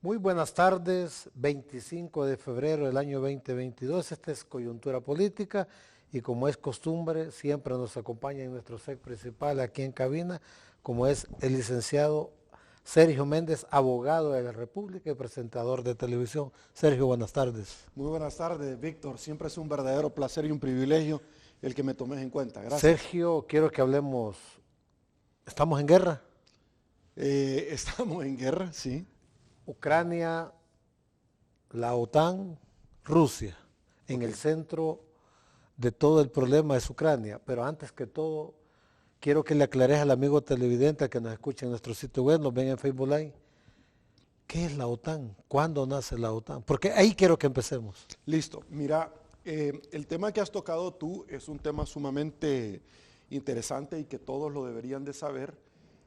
Muy buenas tardes, 25 de febrero del año 2022, esta es Coyuntura Política y como es costumbre siempre nos acompaña en nuestro set principal aquí en cabina, como es el licenciado Sergio Méndez, abogado de la República y presentador de televisión. Sergio, buenas tardes. Muy buenas tardes, Víctor, siempre es un verdadero placer y un privilegio el que me tomes en cuenta, gracias. Sergio, quiero que hablemos, ¿estamos en guerra? Estamos en guerra, sí. Ucrania, la OTAN, Rusia, en el centro de todo el problema es Ucrania, pero antes que todo, quiero que le aclares al amigo televidente que nos escucha en nuestro sitio web, nos ven en Facebook Live, ¿qué es la OTAN? ¿Cuándo nace la OTAN? Porque ahí quiero que empecemos. Listo, mira, el tema que has tocado tú es un tema sumamente interesante y que todos lo deberían de saber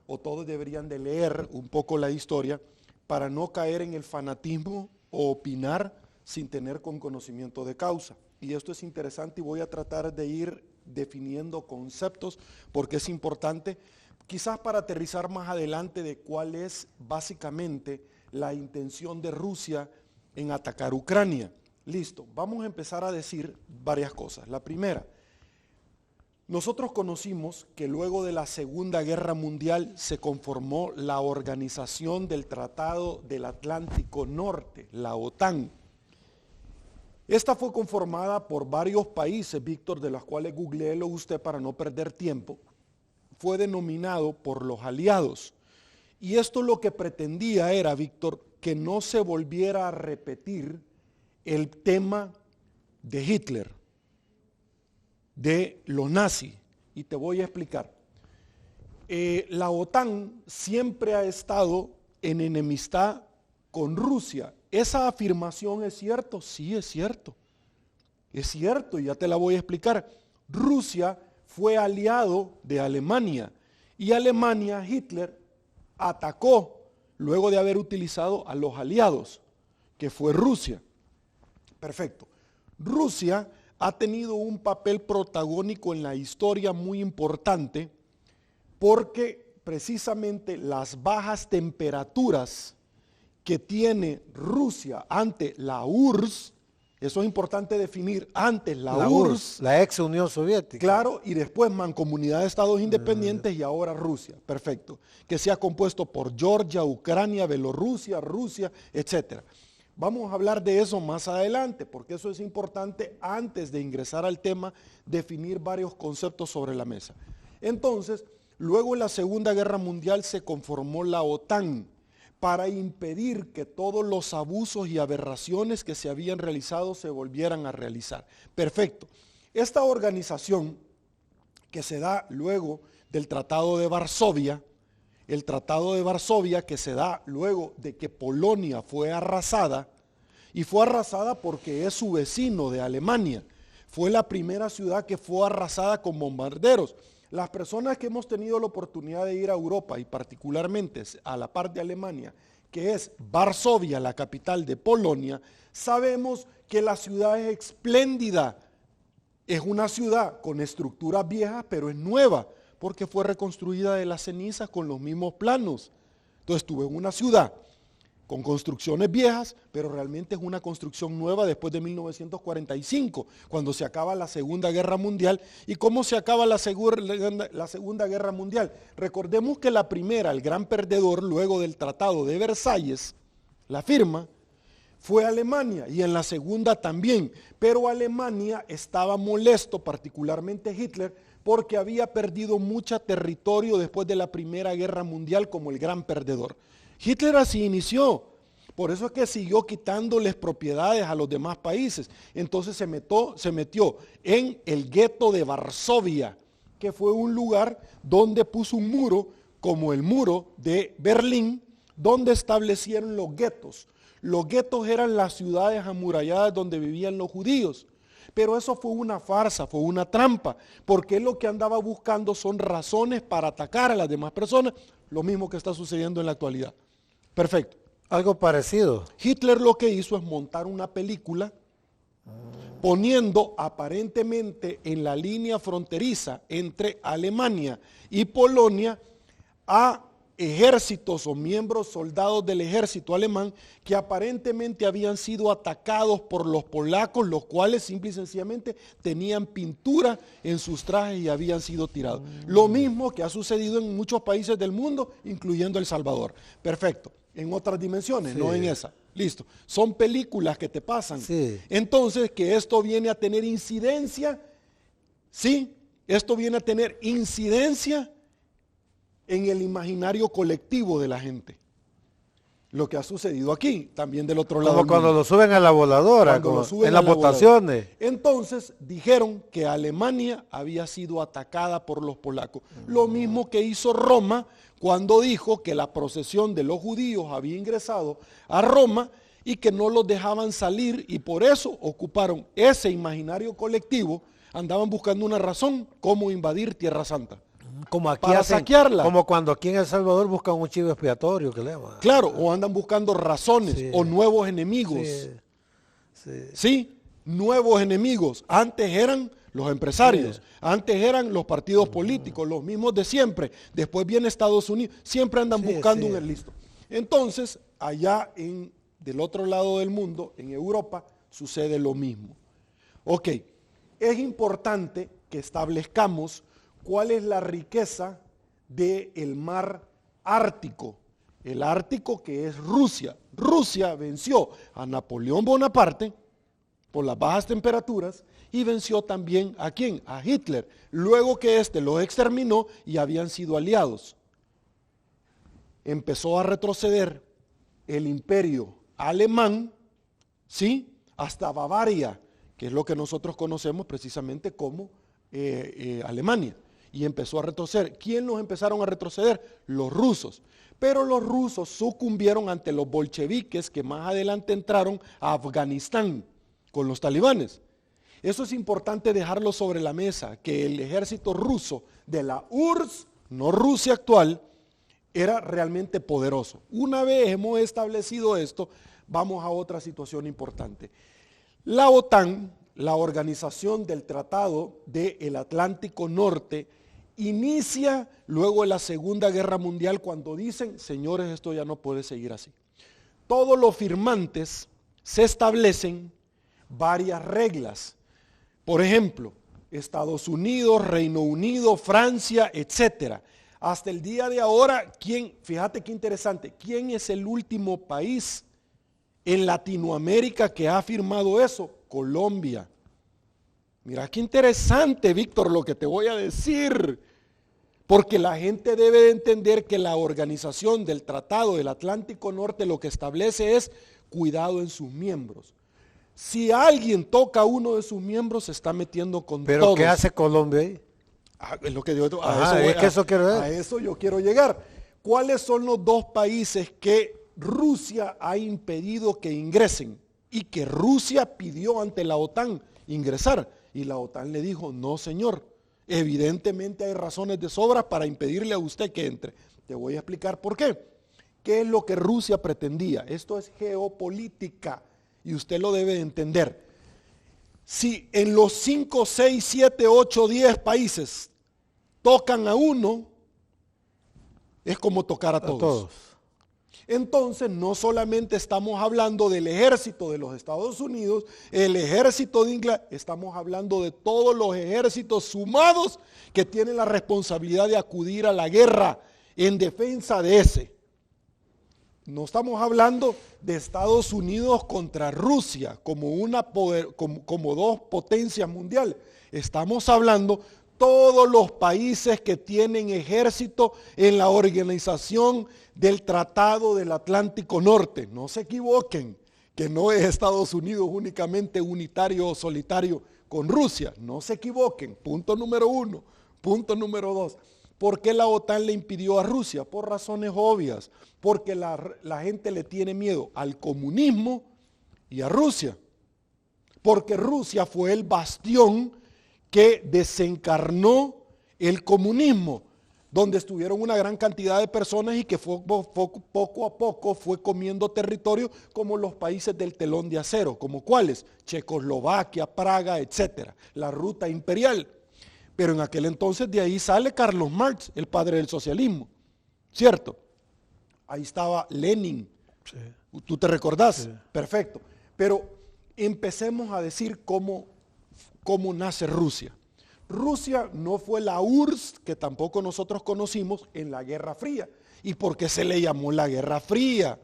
o todos deberían de leer un poco la historia para no caer en el fanatismo o opinar sin tener con conocimiento de causa. Y esto es interesante y voy a tratar de ir definiendo conceptos porque es importante, quizás para aterrizar más adelante de cuál es básicamente la intención de Rusia en atacar Ucrania. Listo, vamos a empezar a decir varias cosas. La primera, nosotros conocimos que luego de la Segunda Guerra Mundial se conformó la Organización del Tratado del Atlántico Norte, la OTAN. Esta fue conformada por varios países, Víctor, de los cuales googleelo usted para no perder tiempo. Fue denominado por los aliados. Y esto lo que pretendía era, Víctor, que no se volviera a repetir el tema de Hitler, de los nazis, y te voy a explicar. La OTAN siempre ha estado en enemistad con Rusia. ¿Esa afirmación es cierto? Sí, es cierto. Es cierto, y ya te la voy a explicar. Rusia fue aliado de Alemania, y Alemania, Hitler, atacó luego de haber utilizado a los aliados, que fue Rusia. Perfecto. Rusia ha tenido un papel protagónico en la historia muy importante porque precisamente las bajas temperaturas que tiene Rusia ante la URSS, eso es importante definir, antes la URSS, la ex Unión Soviética. Claro, y después Mancomunidad de Estados Independientes y ahora Rusia, perfecto, que se ha compuesto por Georgia, Ucrania, Bielorrusia, Rusia, etcétera. Vamos a hablar de eso más adelante, porque eso es importante antes de ingresar al tema, definir varios conceptos sobre la mesa. Entonces, luego en la Segunda Guerra Mundial se conformó la OTAN para impedir que todos los abusos y aberraciones que se habían realizado se volvieran a realizar. Perfecto. Esta organización que se da luego del Tratado de Varsovia, el Tratado de Varsovia que se da luego de que Polonia fue arrasada, y fue arrasada porque es su vecino de Alemania. Fue la primera ciudad que fue arrasada con bombarderos. Las personas que hemos tenido la oportunidad de ir a Europa y particularmente a la parte de Alemania, que es Varsovia, la capital de Polonia, sabemos que la ciudad es espléndida. Es una ciudad con estructuras viejas, pero es nueva, porque fue reconstruida de las cenizas con los mismos planos. Entonces estuve en una ciudad con construcciones viejas, pero realmente es una construcción nueva después de 1945, cuando se acaba la Segunda Guerra Mundial. ¿Y cómo se acaba la Segunda Guerra Mundial? Recordemos que la primera, el gran perdedor, luego del Tratado de Versalles, la firma, fue Alemania, y en la segunda también, pero Alemania estaba molesto, particularmente Hitler, porque había perdido mucho territorio después de la Primera Guerra Mundial como el gran perdedor. Hitler así inició, por eso es que siguió quitándoles propiedades a los demás países. Entonces se metió en el gueto de Varsovia, que fue un lugar donde puso un muro, como el muro de Berlín, donde establecieron los guetos. Los guetos eran las ciudades amuralladas donde vivían los judíos. Pero eso fue una farsa, fue una trampa, porque él lo que andaba buscando son razones para atacar a las demás personas, lo mismo que está sucediendo en la actualidad. Perfecto. Algo parecido. Hitler lo que hizo es montar una película poniendo aparentemente en la línea fronteriza entre Alemania y Polonia a ejércitos o miembros soldados del ejército alemán que aparentemente habían sido atacados por los polacos, los cuales simple y sencillamente tenían pintura en sus trajes y habían sido tirados. Lo mismo que ha sucedido en muchos países del mundo, incluyendo El Salvador. Perfecto, en otras dimensiones, Sí. no en esa. Listo, son películas que te pasan. Sí. Entonces, que esto viene a tener incidencia, sí, esto viene a tener incidencia en el imaginario colectivo de la gente. Lo que ha sucedido aquí, también del otro lado. Como cuando lo suben a la voladora, Cuando como lo suben en a las la votaciones. voladora. Entonces dijeron que Alemania había sido atacada por los polacos. Lo mismo que hizo Roma cuando dijo que la procesión de los judíos había ingresado a Roma y que no los dejaban salir, y por eso ocuparon ese imaginario colectivo, andaban buscando una razón cómo invadir Tierra Santa. Como aquí Para saquearla. como cuando aquí en El Salvador buscan un chivo expiatorio, que le llaman. Claro, o andan buscando razones Sí. o nuevos enemigos. Sí, sí. Sí, nuevos enemigos. Antes eran los empresarios, Sí. antes eran los partidos políticos, los mismos de siempre. Después viene Estados Unidos, siempre andan Sí, buscando sí. un listo. Entonces, allá del otro lado del mundo, en Europa, sucede lo mismo. Ok, es importante que establezcamos cuál es la riqueza del mar Ártico. El Ártico, que es Rusia. Rusia venció a Napoleón Bonaparte por las bajas temperaturas y venció también ¿a quién? A Hitler, luego que éste los exterminó y habían sido aliados. Empezó a retroceder el imperio alemán, ¿sí? Hasta Bavaria, que es lo que nosotros conocemos precisamente como Alemania, y empezó a retroceder. ¿Quién los empezaron a retroceder? Los rusos. Pero los rusos sucumbieron ante los bolcheviques que más adelante entraron a Afganistán con los talibanes. Eso es importante dejarlo sobre la mesa, que el ejército ruso de la URSS, no Rusia actual, era realmente poderoso. Una vez hemos establecido esto, vamos a otra situación importante. La OTAN, la Organización del Tratado del Atlántico Norte, inicia luego de la Segunda Guerra Mundial cuando dicen, señores, esto ya no puede seguir así. Todos los firmantes se establecen varias reglas. Por ejemplo, Estados Unidos, Reino Unido, Francia, etcétera. Hasta el día de ahora, fíjate qué interesante, ¿quién es el último país en Latinoamérica que ha firmado eso? Colombia. Mira qué interesante, Víctor, lo que te voy a decir. Porque la gente debe de entender que la organización del Tratado del Atlántico Norte lo que establece es cuidado en sus miembros. Si alguien toca a uno de sus miembros, se está metiendo con ¿Pero todos. qué hace Colombia ahí? Es lo que yo, a eso yo quiero llegar. ¿Cuáles son los dos países que Rusia ha impedido que ingresen y que Rusia pidió ante la OTAN ingresar? Y la OTAN le dijo, no señor, evidentemente hay razones de sobra para impedirle a usted que entre. Te voy a explicar por qué. ¿Qué es lo que Rusia pretendía? Esto es geopolítica y usted lo debe de entender. Si en los 5, 6, 7, 8, 10 países tocan a uno, es como tocar a todos. Entonces, no solamente estamos hablando del ejército de los Estados Unidos, el ejército de Inglaterra, estamos hablando de todos los ejércitos sumados que tienen la responsabilidad de acudir a la guerra en defensa de ese. No estamos hablando de Estados Unidos contra Rusia como dos potencias mundiales. Estamos hablando todos los países que tienen ejército en la organización del Tratado del Atlántico Norte. No se equivoquen, que no es Estados Unidos únicamente unitario o solitario con Rusia. No se equivoquen. Punto número 1. Punto número 2. ¿Por qué la OTAN le impidió a Rusia? Por razones obvias. Porque la gente le tiene miedo al comunismo y a Rusia. Porque Rusia fue el bastión que desencarnó el comunismo, donde estuvieron una gran cantidad de personas y que poco a poco fue comiendo territorio como los países del telón de acero, como cuáles, Checoslovaquia, Praga, etcétera, la ruta imperial. Pero en aquel entonces de ahí sale Carlos Marx, el padre del socialismo, ¿cierto? ahí estaba Lenin. Sí. ¿Tú te recordás? Sí. Perfecto. Pero empecemos a decir cómo nace Rusia. Rusia no fue la URSS, que tampoco nosotros conocimos, en la Guerra Fría. ¿Y por qué se le llamó la Guerra Fría?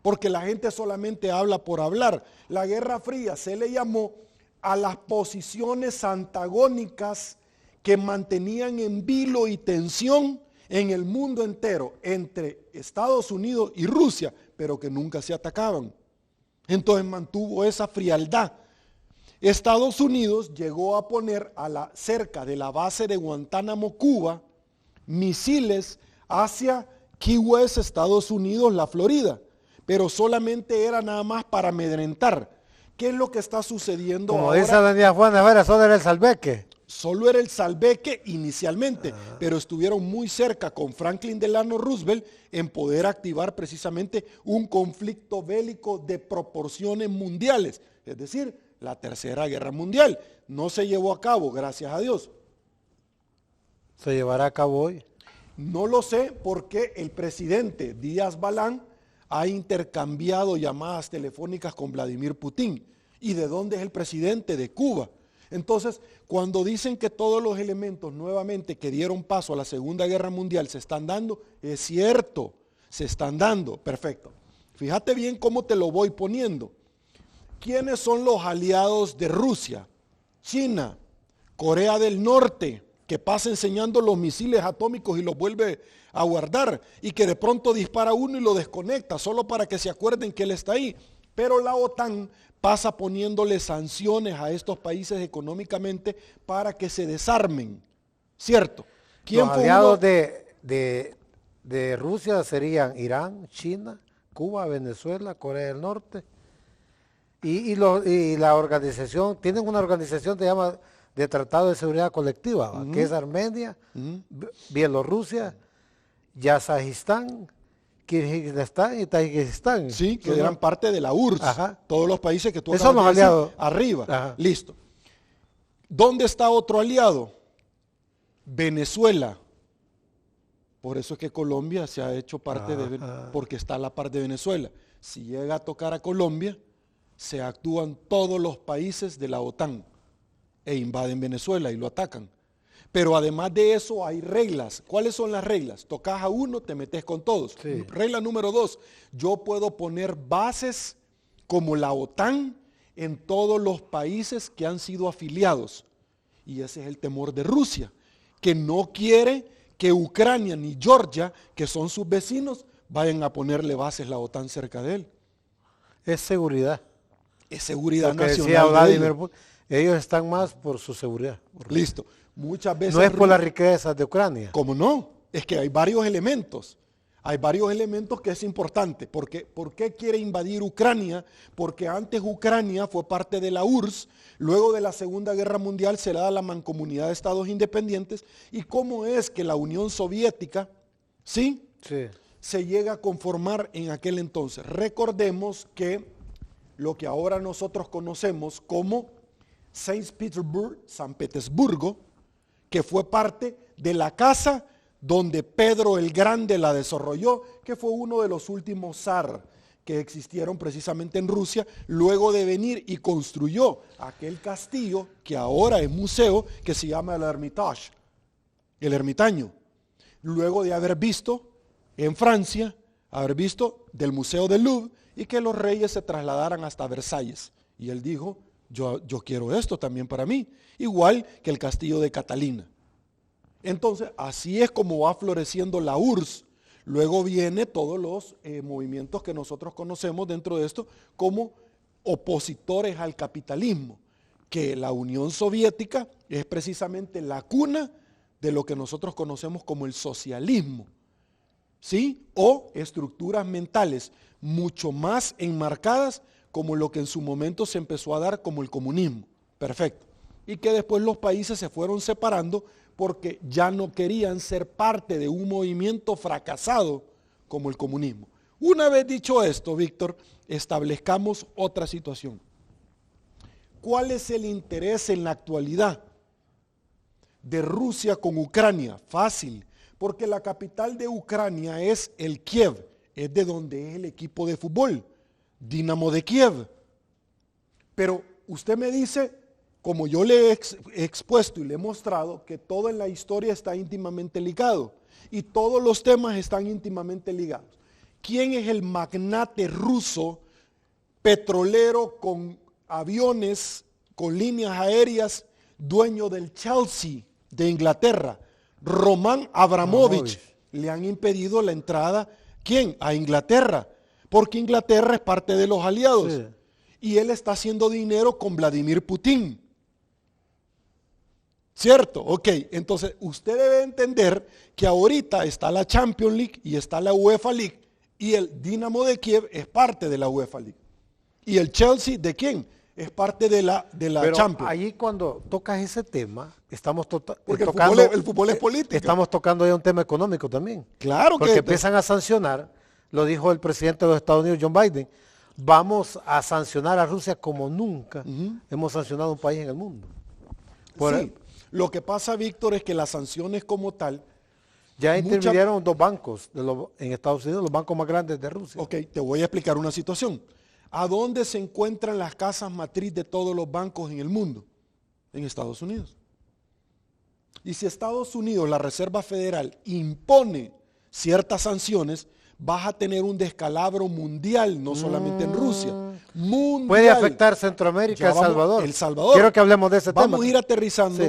Porque la gente solamente habla por hablar. La Guerra Fría se le llamó a las posiciones antagónicas que mantenían en vilo y tensión en el mundo entero entre Estados Unidos y Rusia, pero que nunca se atacaban. Entonces mantuvo esa frialdad. Estados Unidos llegó a poner cerca de la base de Guantánamo, Cuba, misiles hacia Key West, Estados Unidos, la Florida, pero solamente era nada más para amedrentar. ¿Qué es lo que está sucediendo Como ahora? dice doña Juana Vera, solo era el salveque. Solo era el salveque inicialmente, pero estuvieron muy cerca con Franklin Delano Roosevelt en poder activar precisamente un conflicto bélico de proporciones mundiales, es decir, la Tercera Guerra Mundial. No se llevó a cabo, gracias a Dios. Se llevará a cabo hoy. No lo sé porque el presidente Díaz Balán ha intercambiado llamadas telefónicas con Vladimir Putin. ¿Y de dónde es el presidente? De Cuba. Entonces, cuando dicen que todos los elementos nuevamente que dieron paso a la Segunda Guerra Mundial se están dando, es cierto, se están dando, perfecto. Fíjate bien cómo te lo voy poniendo. ¿Quiénes son los aliados de Rusia? China, Corea del Norte, que pasa enseñando los misiles atómicos y los vuelve a guardar, y que de pronto dispara uno y lo desconecta, solo para que se acuerden que él está ahí. Pero la OTAN pasa poniéndole sanciones a estos países económicamente para que se desarmen, ¿cierto? Los aliados de Rusia serían Irán, China, Cuba, Venezuela, Corea del Norte, y la organización, tienen una organización que se llama de Tratado de Seguridad Colectiva, que es Armenia, Bielorrusia, Yazajistán, Kirguistán y Tayikistán. Sí, que eran parte de la URSS. Ajá. Todos los países que tú Esos son los acabas de decir, aliados. arriba. Ajá. Listo. ¿Dónde está otro aliado? Venezuela. Por eso es que Colombia se ha hecho parte de porque está a la par de Venezuela. Si llega a tocar a Colombia, se actúan todos los países de la OTAN e invaden Venezuela y lo atacan. Pero además de eso hay reglas. ¿Cuáles son las reglas? Tocas a uno, te metes con todos. Sí. Regla número 2, yo puedo poner bases como la OTAN en todos los países que han sido afiliados. Y ese es el temor de Rusia, que no quiere que Ucrania ni Georgia, que son sus vecinos, vayan a ponerle bases la OTAN cerca de él. Es seguridad. Es seguridad Lo que decía nacional de Vladimir ellos. Putin. Ellos están más por su seguridad. Listo. Muchas veces No es por las riquezas de Ucrania. ¿Cómo no? Es que hay varios elementos. Hay varios elementos que es importante. ¿Por qué quiere invadir Ucrania? Porque antes Ucrania fue parte de la URSS, luego de la Segunda Guerra Mundial se le da la mancomunidad de Estados independientes. ¿Y cómo es que la Unión Soviética, sí, se llega a conformar en aquel entonces? Recordemos que lo que ahora nosotros conocemos como San Petersburgo, que fue parte de la casa donde Pedro el Grande la desarrolló, que fue uno de los últimos zar que existieron precisamente en Rusia, luego de venir y construyó aquel castillo que ahora es museo, que se llama el Hermitage, el ermitaño, luego de haber visto en Francia, haber visto del Museo del Louvre, y que los reyes se trasladaran hasta Versalles. Y él dijo, yo quiero esto también para mí, igual que el castillo de Catalina. Entonces, así es como va floreciendo la URSS. Luego viene todos los movimientos que nosotros conocemos dentro de esto como opositores al capitalismo, que la Unión Soviética es precisamente la cuna de lo que nosotros conocemos como el socialismo, ¿sí? O estructuras mentales mucho más enmarcadas como lo que en su momento se empezó a dar como el comunismo. Perfecto. Y que después los países se fueron separando porque ya no querían ser parte de un movimiento fracasado como el comunismo. Una vez dicho esto, Víctor, establezcamos otra situación. ¿Cuál es el interés en la actualidad de Rusia con Ucrania? Fácil, porque la capital de Ucrania es el Kiev, es de donde es el equipo de fútbol, Dinamo de Kiev. Pero usted me dice, como yo le he expuesto y le he mostrado, que todo en la historia está íntimamente ligado y todos los temas están íntimamente ligados. ¿Quién es el magnate ruso petrolero con aviones, con líneas aéreas, dueño del Chelsea de Inglaterra? Roman Abramovich. Le han impedido la entrada, ¿quién? A Inglaterra, porque Inglaterra es parte de los aliados. Sí. Y él está haciendo dinero con Vladimir Putin. ¿Cierto? Ok, entonces usted debe entender que ahorita está la Champions League y está la UEFA League y el Dinamo de Kiev es parte de la UEFA League. ¿Y el Chelsea de quién? Es parte de la Pero Champions. Allí cuando tocas ese tema, estamos porque tocando... el fútbol es político. Estamos tocando ya un tema económico también. Claro porque empiezan a sancionar, lo dijo el presidente de los Estados Unidos, John Biden, vamos a sancionar a Rusia como nunca hemos sancionado a un país en el mundo. Sí, lo que pasa, Víctor, es que las sanciones como tal... Ya intervinieron dos bancos en Estados Unidos, los bancos más grandes de Rusia. Ok, te voy a explicar una situación. ¿A dónde se encuentran las casas matriz de todos los bancos en el mundo? En Estados Unidos. Y si Estados Unidos, la Reserva Federal, impone ciertas sanciones, vas a tener un descalabro mundial, no solamente en Rusia. Mundial. Puede afectar Centroamérica, El Salvador. Quiero que hablemos de ese tema. Vamos a ir aterrizando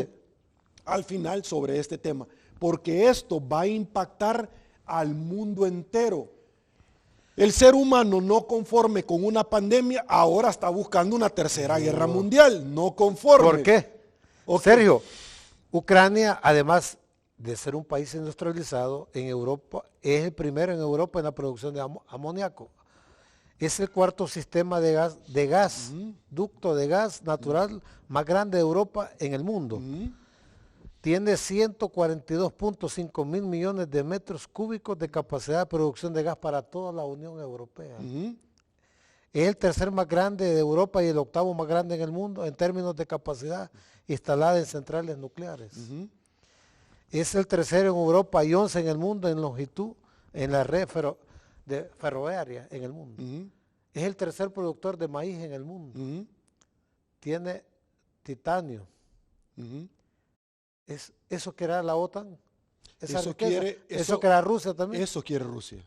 al final sobre este tema, porque esto va a impactar al mundo entero. El ser humano no conforme con una pandemia, ahora está buscando una tercera guerra mundial, no conforme. ¿Por qué? Sergio, Ucrania, además de ser un país industrializado en Europa, es el primero en Europa en la producción de amoníaco. Es el cuarto sistema de gas, ducto de gas natural más grande de Europa en el mundo. Tiene 142.5 mil millones de metros cúbicos de capacidad de producción de gas para toda la Unión Europea. Es el tercer más grande de Europa y el octavo más grande en el mundo en términos de capacidad instalada en centrales nucleares. Es el tercero en Europa y 11 en el mundo en longitud en la red ferroviaria en el mundo. Es el tercer productor de maíz en el mundo. Tiene titanio. ¿Eso quiere la OTAN? ¿Eso quiere Rusia también? Eso quiere Rusia.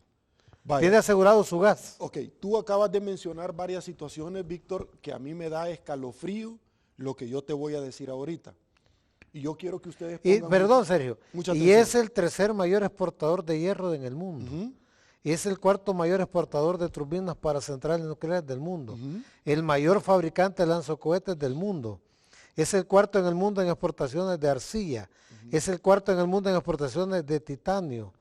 Vaya. Tiene asegurado su gas. Ok, tú acabas de mencionar varias situaciones, Víctor, que a mí me da escalofrío lo que yo te voy a decir ahorita. Y yo quiero que ustedes pongan perdón, Sergio. Mucha y es el tercer mayor exportador de hierro en el mundo. Es el cuarto mayor exportador de turbinas para centrales nucleares del mundo. El mayor fabricante de lanzacohetes del mundo. Es el cuarto en el mundo en exportaciones de arcilla. Es el cuarto en el mundo en exportaciones de titanio.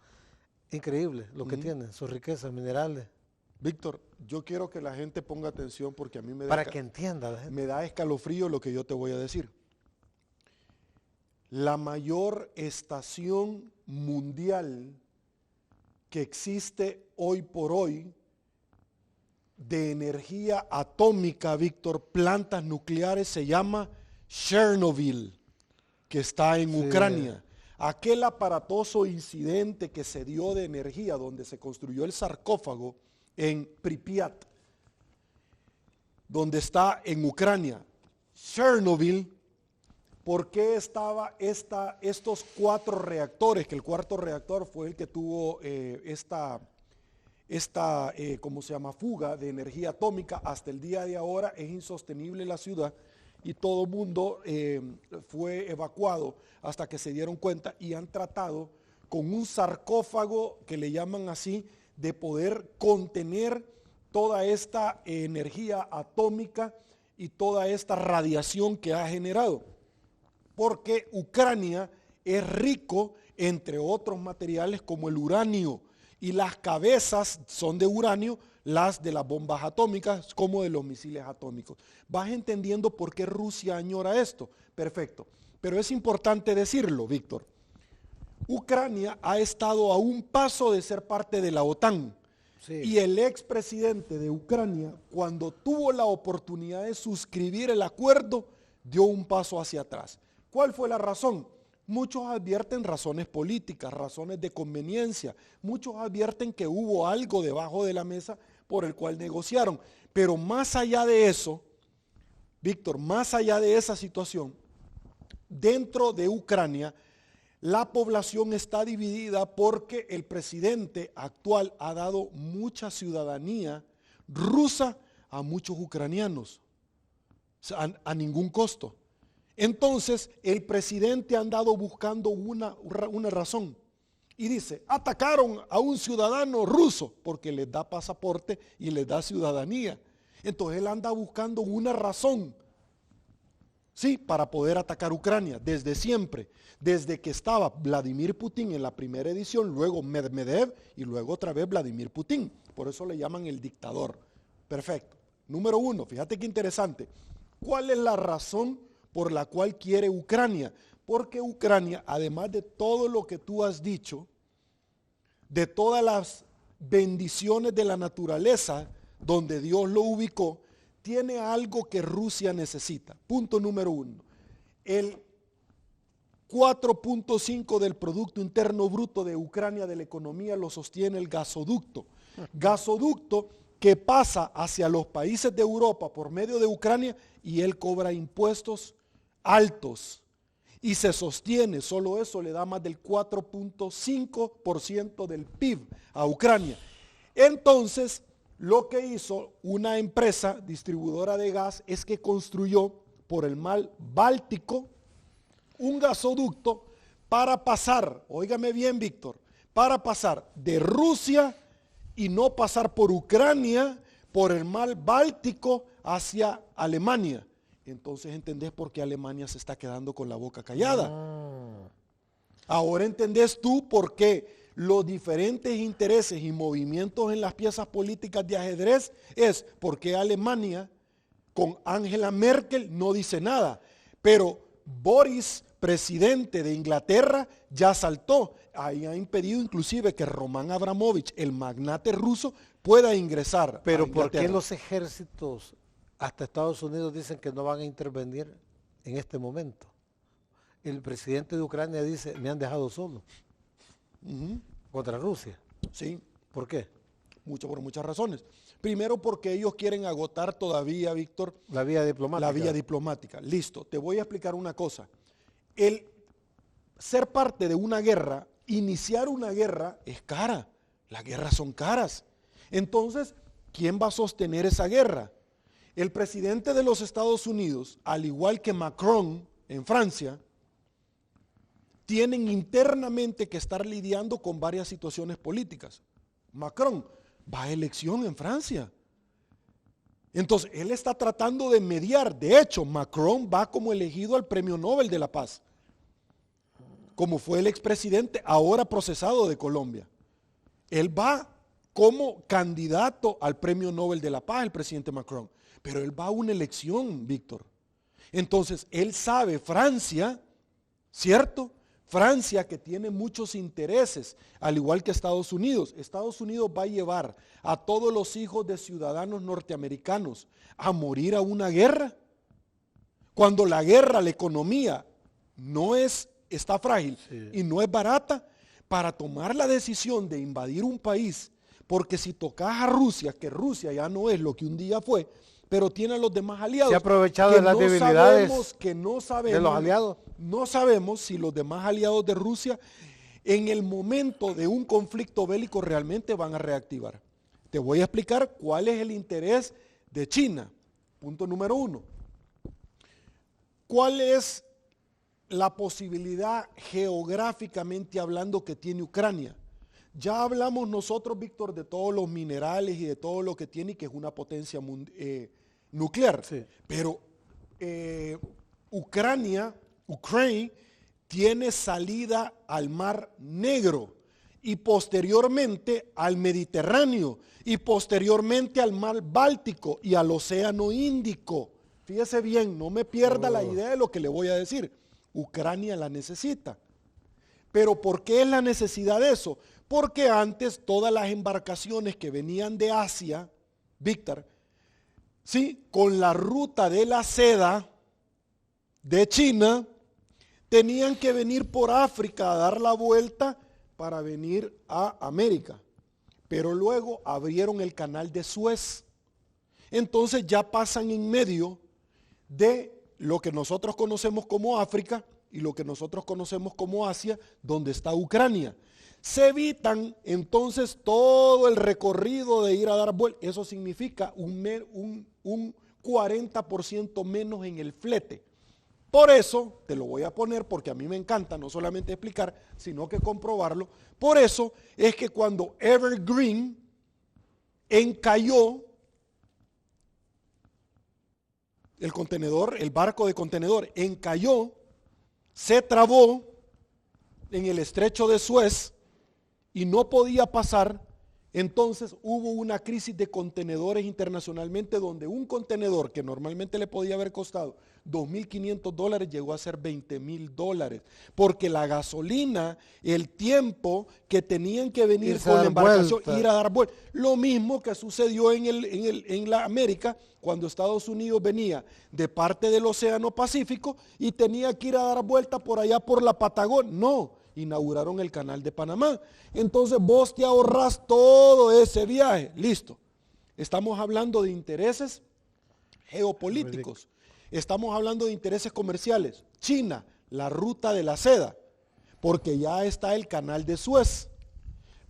Increíble lo que tiene, sus riquezas minerales. Víctor, yo quiero que la gente ponga atención porque a mí para que entienda la gente. Me da escalofrío lo que yo te voy a decir. La mayor estación mundial que existe hoy por hoy de energía atómica, Víctor, plantas nucleares, se llama Chernobyl, que está en Ucrania. Aquel aparatoso incidente que se dio de energía donde se construyó el sarcófago en Pripyat, donde está en Ucrania. Chernobyl, ¿por qué estaba estos 4 reactores? Que el cuarto reactor fue el que tuvo ¿cómo se llama? Fuga de energía atómica. Hasta el día de ahora es insostenible la ciudad y todo el mundo fue evacuado hasta que se dieron cuenta y han tratado con un sarcófago que le llaman así de poder contener toda esta energía atómica y toda esta radiación que ha generado. Porque Ucrania es rico entre otros materiales como el uranio y las cabezas son de uranio, las de las bombas atómicas como de los misiles atómicos. Vas entendiendo por qué Rusia añora esto. Perfecto. Pero es importante decirlo, Víctor. Ucrania ha estado a un paso de ser parte de la OTAN. Sí. Y el expresidente de Ucrania, cuando tuvo la oportunidad de suscribir el acuerdo, dio un paso hacia atrás. ¿Cuál fue la razón? Muchos advierten razones políticas, razones de conveniencia. Muchos advierten que hubo algo debajo de la mesa por el cual negociaron. Pero más allá de eso, Víctor, más allá de esa situación, dentro de Ucrania, la población está dividida porque el presidente actual ha dado mucha ciudadanía rusa a muchos ucranianos, a ningún costo. Entonces, el presidente ha andado buscando una razón y dice, atacaron a un ciudadano ruso porque les da pasaporte y les da ciudadanía. Entonces, él anda buscando una razón, sí, para poder atacar Ucrania, desde siempre, desde que estaba Vladimir Putin en la primera edición, luego Medvedev y luego otra vez Vladimir Putin. Por eso le llaman el dictador. Perfecto. Número uno, fíjate qué interesante. ¿Cuál es la razón por la cual quiere Ucrania? Porque Ucrania, además de todo lo que tú has dicho, de todas las bendiciones de la naturaleza donde Dios lo ubicó, tiene algo que Rusia necesita. Punto número uno. El 4.5 del Producto Interno Bruto de Ucrania, de la economía, lo sostiene el gasoducto. Gasoducto que pasa hacia los países de Europa por medio de Ucrania y él cobra impuestos altos y se sostiene, solo eso le da más del 4.5% del PIB a Ucrania. Entonces, lo que hizo una empresa distribuidora de gas es que construyó por el mar Báltico un gasoducto para pasar, óigame bien Víctor, para pasar de Rusia y no pasar por Ucrania, por el mar Báltico hacia Alemania. Entonces entendés por qué Alemania se está quedando con la boca callada. Ahora entendés tú por qué los diferentes intereses y movimientos en las piezas políticas de ajedrez es porque Alemania con Angela Merkel no dice nada, pero Boris, presidente de Inglaterra, ya saltó. Ahí ha impedido inclusive que Roman Abramovich, el magnate ruso, pueda ingresar. Pero ¿por qué los ejércitos hasta Estados Unidos dicen que no van a intervenir en este momento? El presidente de Ucrania dice, me han dejado solo. Contra Rusia. Sí. ¿Por qué? Por muchas razones. Primero porque ellos quieren agotar todavía, Víctor, la vía diplomática. La vía diplomática. Listo, te voy a explicar una cosa. El ser parte de una guerra, iniciar una guerra es cara. Las guerras son caras. Entonces, ¿quién va a sostener esa guerra? El presidente de los Estados Unidos, al igual que Macron en Francia, tienen internamente que estar lidiando con varias situaciones políticas. Macron va a elección en Francia. Entonces, él está tratando de mediar. De hecho, Macron va como elegido al Premio Nobel de la Paz, como fue el expresidente ahora procesado de Colombia. Él va como candidato al Premio Nobel de la Paz, el presidente Macron. Pero él va a una elección, Víctor. Entonces, él sabe, Francia, ¿cierto? Francia, que tiene muchos intereses, al igual que Estados Unidos. Estados Unidos va a llevar a todos los hijos de ciudadanos norteamericanos a morir a una guerra. Cuando la guerra, la economía está frágil y no es barata, para tomar la decisión de invadir un país, porque si tocas a Rusia, que Rusia ya no es lo que un día fue, pero tiene a los demás aliados. Se ha aprovechado de las debilidades de los aliados. No sabemos si los demás aliados de Rusia en el momento de un conflicto bélico realmente van a reactivar. Te voy a explicar cuál es el interés de China. Punto número uno. ¿Cuál es la posibilidad geográficamente hablando que tiene Ucrania? Ya hablamos nosotros, Víctor, de todos los minerales y de todo lo que tiene, que es una potencia nuclear. Sí. Pero Ucrania tiene salida al Mar Negro y posteriormente al Mediterráneo y posteriormente al Mar Báltico y al Océano Índico. Fíjese bien, no me pierda la idea de lo que le voy a decir. Ucrania la necesita. ¿Pero por qué es la necesidad de eso? Porque antes todas las embarcaciones que venían de Asia, Víctor, ¿sí?, con la ruta de la seda de China, tenían que venir por África a dar la vuelta para venir a América. Pero luego abrieron el canal de Suez. Entonces ya pasan en medio de lo que nosotros conocemos como África y lo que nosotros conocemos como Asia, donde está Ucrania. Se evitan entonces todo el recorrido de ir a dar vuelta. Eso significa un 40% menos en el flete. Por eso, te lo voy a poner porque a mí me encanta no solamente explicar, sino que comprobarlo. Por eso es que cuando Evergreen encalló el contenedor, el barco de contenedor encalló, se trabó en el estrecho de Suez y no podía pasar. Entonces hubo una crisis de contenedores internacionalmente, donde un contenedor que normalmente le podía haber costado $2,500 llegó a ser $20,000, porque la gasolina, el tiempo que tenían que venir Irse con a la dar embarcación, vuelta. ir a dar vuelta. Lo mismo que sucedió en la América, cuando Estados Unidos venía de parte del Océano Pacífico y tenía que ir a dar vuelta por allá por la Patagonia. No, inauguraron el canal de Panamá. Entonces vos te ahorras todo ese viaje. Listo. Estamos hablando de intereses geopolíticos. Estamos hablando de intereses comerciales. China, la ruta de la seda, porque ya está el canal de Suez.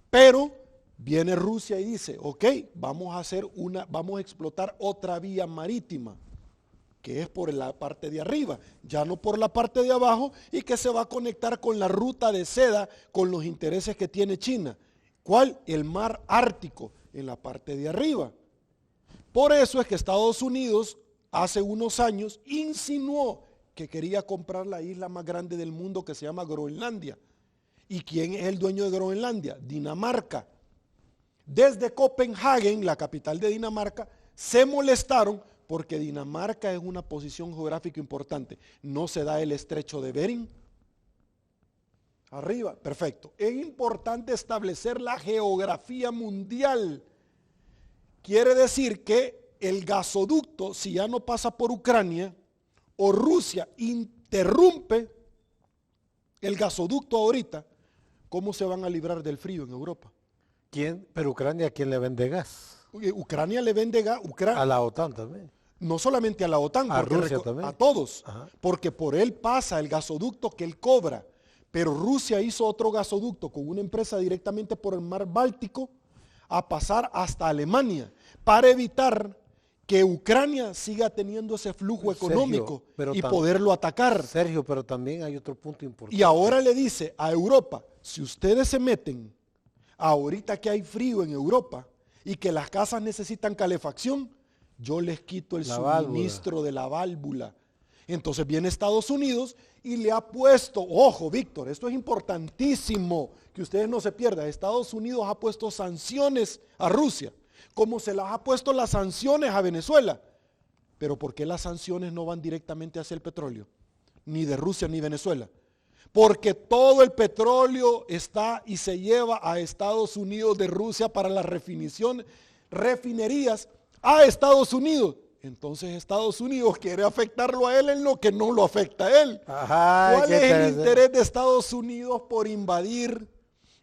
Pero viene Rusia y dice, ok, vamos a explotar otra vía marítima, que es por la parte de arriba, ya no por la parte de abajo, y que se va a conectar con la ruta de seda, con los intereses que tiene China. ¿Cuál? El mar Ártico, en la parte de arriba. Por eso es que Estados Unidos hace unos años insinuó que quería comprar la isla más grande del mundo, que se llama Groenlandia. ¿Y quién es el dueño de Groenlandia? Dinamarca. Desde Copenhague, la capital de Dinamarca, se molestaron porque Dinamarca es una posición geográfica importante. No se da el estrecho de Bering. Arriba, perfecto. Es importante establecer la geografía mundial. Quiere decir que el gasoducto, si ya no pasa por Ucrania, o Rusia interrumpe el gasoducto ahorita, ¿cómo se van a librar del frío en Europa? ¿Quién? Pero Ucrania, ¿a quién le vende gas? Ucrania le vende gas, A la OTAN también. no solamente a la OTAN, A Rusia también. a todos, Ajá. porque por él pasa el gasoducto que él cobra. Pero Rusia hizo otro gasoducto con una empresa directamente por el mar Báltico a pasar hasta Alemania, para evitar que Ucrania siga teniendo ese flujo económico, pero y poderlo atacar. Sergio, pero también hay otro punto importante. Y ahora le dice a Europa, si ustedes se meten, ahorita que hay frío en Europa y que las casas necesitan calefacción, yo les quito el suministro de la válvula. Entonces viene Estados Unidos y le ha puesto, ojo Víctor, esto es importantísimo, que ustedes no se pierdan, Estados Unidos ha puesto sanciones a Rusia, como se las ha puesto las sanciones a Venezuela. Pero ¿por qué las sanciones no van directamente hacia el petróleo? Ni de Rusia ni Venezuela. Porque todo el petróleo está y se lleva a Estados Unidos de Rusia para las refinerías a Estados Unidos. Entonces Estados Unidos quiere afectarlo a él en lo que no lo afecta a él. Ajá, ¿Cuál es el interés de Estados Unidos por invadir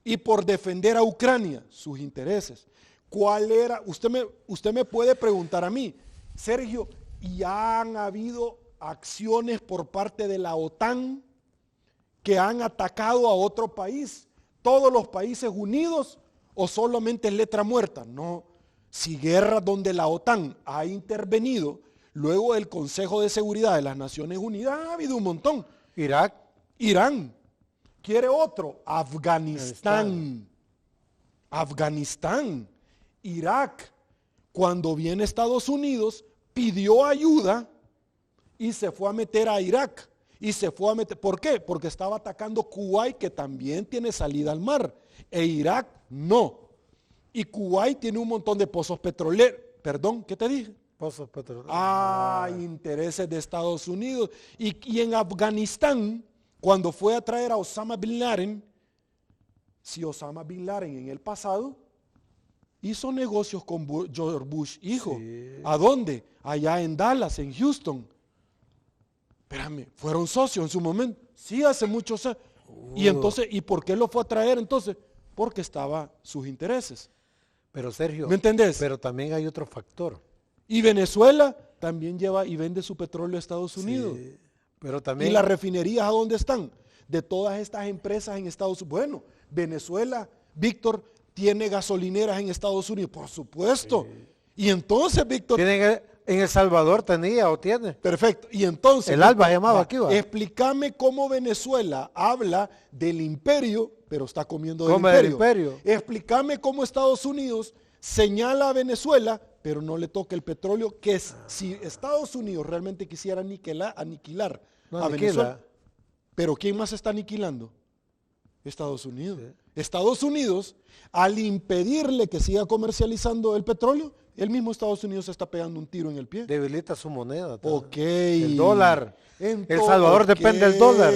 y por defender a Ucrania? Sus intereses. ¿Cuál era? Usted me puede preguntar a mí, Sergio, ¿y han habido acciones por parte de la OTAN que han atacado a otro país? ¿Todos los países unidos o solamente es letra muerta? No. Si guerras donde la OTAN ha intervenido, luego del Consejo de Seguridad de las Naciones Unidas ha habido un montón. Irak. Irán. ¿Quiere otro? Afganistán. Afganistán. Irak. Cuando viene Estados Unidos, pidió ayuda y se fue a meter a Irak. Y se fue a meter, ¿por qué? Porque estaba atacando Kuwait, que también tiene salida al mar, e Irak no. Y Kuwait tiene un montón de pozos petroleros. Perdón, ¿qué te dije? Pozos petroleros. Intereses de Estados Unidos. Y en Afganistán, cuando fue a traer a Osama Bin Laden, si Osama Bin Laden en el pasado hizo negocios con George Bush, hijo. Sí. ¿A dónde? Allá en Dallas, en Houston. Espérame, ¿fueron socios en su momento? Sí, hace muchos años. Y entonces, ¿y por qué lo fue a traer entonces? Porque estaba sus intereses. Pero Sergio, ¿Me entendés? pero también hay otro factor. Y Venezuela también lleva y vende su petróleo a Estados Unidos. Sí, pero ¿Y también las refinerías a dónde están? De todas estas empresas en Estados Unidos. Bueno, Venezuela, Víctor, tiene gasolineras en Estados Unidos, por supuesto. Y entonces, Víctor, tienen en El Salvador tenía o tiene. perfecto. Y entonces, El Alba Víctor, llamaba aquí, va. explícame cómo Venezuela habla del imperio, pero está comiendo del Come del imperio. imperio. Explícame cómo Estados Unidos señala a Venezuela, pero no le toca el petróleo, que es, si Estados Unidos realmente quisiera aniquilar No a aniquila. Venezuela, pero ¿quién más está aniquilando? Estados Unidos. Sí. Estados Unidos, al impedirle que siga comercializando el petróleo, el mismo Estados Unidos se está pegando un tiro en el pie. Debilita su moneda. también. Ok. El dólar. Entonces, El Salvador depende del dólar.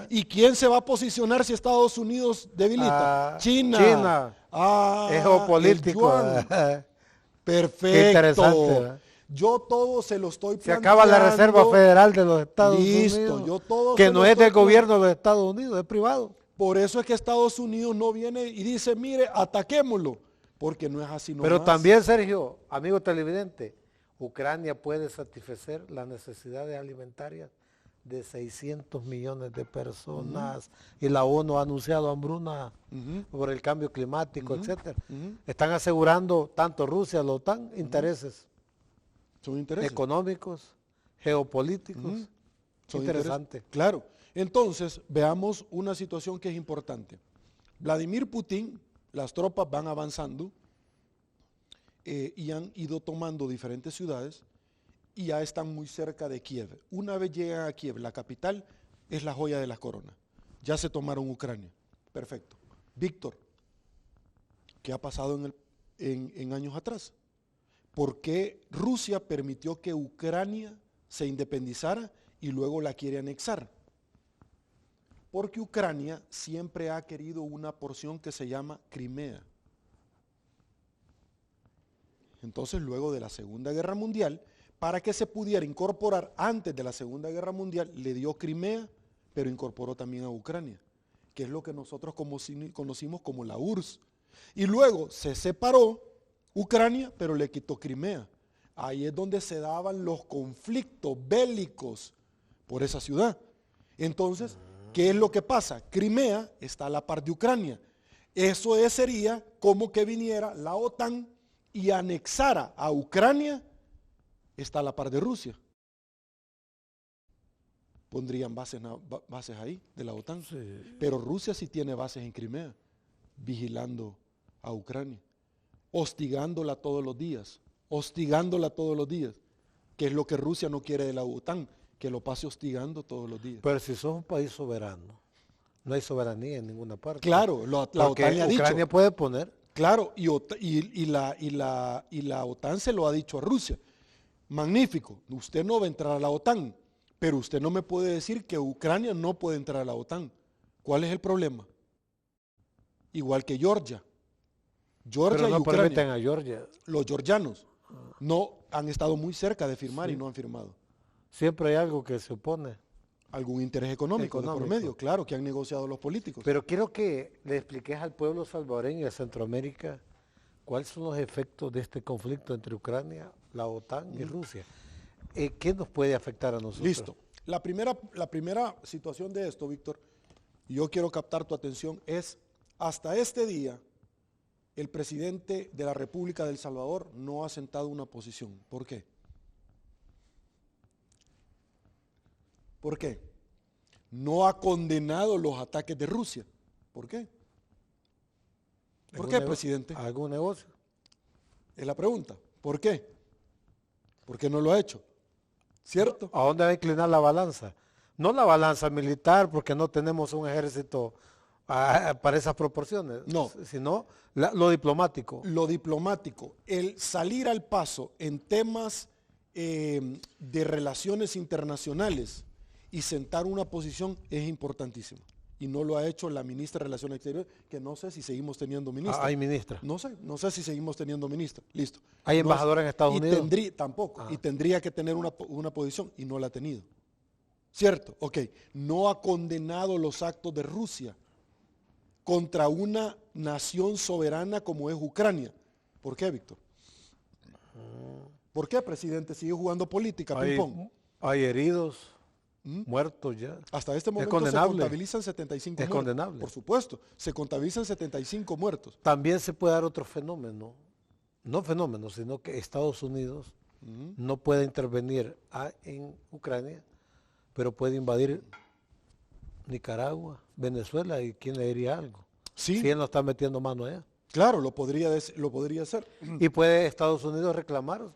¿Y quién se va a posicionar si Estados Unidos debilita? Ah, China. China. Ah, Es geopolítico. el yuan. Perfecto. Qué interesante, ¿verdad? Yo todo se lo estoy Se planteando. acaba la Reserva Federal de los Estados Listo, Unidos. yo todo que se no lo es estoy del gobierno de los Estados Unidos, es privado. Por eso es que Estados Unidos no viene y dice, mire, ataquémoslo, porque no es así nomás. Pero también, Sergio, amigo televidente, Ucrania puede satisfacer las necesidades alimentarias de 600 millones de personas y la ONU ha anunciado hambruna por el cambio climático, etcétera. Están asegurando tanto Rusia, la OTAN, intereses Son intereses. económicos, geopolíticos. Son Interesante. intereses. Claro. Entonces, veamos una situación que es importante. Vladimir Putin, las tropas van avanzando y han ido tomando diferentes ciudades y ya están muy cerca de Kiev. Una vez llegan a Kiev, la capital es la joya de la corona. Ya se tomaron Ucrania. Perfecto. Víctor, ¿qué ha pasado en años atrás? ¿Por qué Rusia permitió que Ucrania se independizara y luego la quiere anexar? Porque Ucrania siempre ha querido una porción que se llama Crimea. Entonces, luego de la Segunda Guerra Mundial, para que se pudiera incorporar antes de la Segunda Guerra Mundial, le dio Crimea, pero incorporó también a Ucrania, que es lo que nosotros conocimos como la URSS. Y luego se separó Ucrania, pero le quitó Crimea. Ahí es donde se daban los conflictos bélicos por esa ciudad. Entonces, ¿qué es lo que pasa? Crimea está a la par de Ucrania. Eso sería como que viniera la OTAN y anexara a Ucrania, está a la par de Rusia. Pondrían bases ahí de la OTAN. Sí. Pero Rusia sí tiene bases en Crimea, vigilando a Ucrania, hostigándola todos los días, que es lo que Rusia no quiere de la OTAN, que lo pase hostigando todos los días. Pero si sos un país soberano, no hay soberanía en ninguna parte. Claro, la Porque OTAN le ha Ucrania dicho. puede poner. Claro, y la OTAN se lo ha dicho a Rusia. Magnífico, usted no va a entrar a la OTAN, pero usted no me puede decir que Ucrania no puede entrar a la OTAN. ¿Cuál es el problema? Igual que Georgia. Georgia Pero no y Ucrania. permiten a Georgia. Los georgianos no han estado muy cerca de firmar y no han firmado. Siempre hay algo que se opone. Algún interés económico de por medio, claro, que han negociado los políticos. Pero quiero que le expliques al pueblo salvadoreño y a Centroamérica cuáles son los efectos de este conflicto entre Ucrania, la OTAN y Rusia. ¿Qué nos puede afectar a nosotros? Listo. La primera situación de esto, Víctor, y yo quiero captar tu atención, es hasta este día el presidente de la República de El Salvador no ha sentado una posición. ¿Por qué? ¿Por qué? No ha condenado los ataques de Rusia. ¿Por qué? ¿Por qué, presidente? ¿Algún negocio? Es la pregunta. ¿Por qué? ¿Por qué no lo ha hecho? ¿Cierto? ¿A dónde va a inclinar la balanza? No la balanza militar, porque no tenemos un ejército para esas proporciones, No. Sino lo diplomático. Lo diplomático, el salir al paso en temas de relaciones internacionales y sentar una posición es importantísimo. Y no lo ha hecho la ministra de Relaciones Exteriores, que no sé si seguimos teniendo ministra. Hay ministra. No sé si seguimos teniendo ministra. Listo. ¿Hay embajadora en Estados Unidos? Tampoco. Y tendría que tener una posición y no la ha tenido. ¿Cierto? Ok. No ha condenado los actos de Rusia contra una nación soberana como es Ucrania. ¿Por qué, Víctor? ¿Por qué, presidente? Sigue jugando política, ping-pong. Hay heridos, muertos ya. Hasta este momento se condenable. contabilizan 75 Es muertos. condenable. Por supuesto, se contabilizan 75 muertos. También se puede dar otro fenómeno, no fenómeno, sino que Estados Unidos no puede intervenir en Ucrania, pero puede invadir Nicaragua, Venezuela, y quién le diría algo. Sí. Si él no está metiendo mano allá. Claro, lo podría hacer. Y puede Estados Unidos reclamar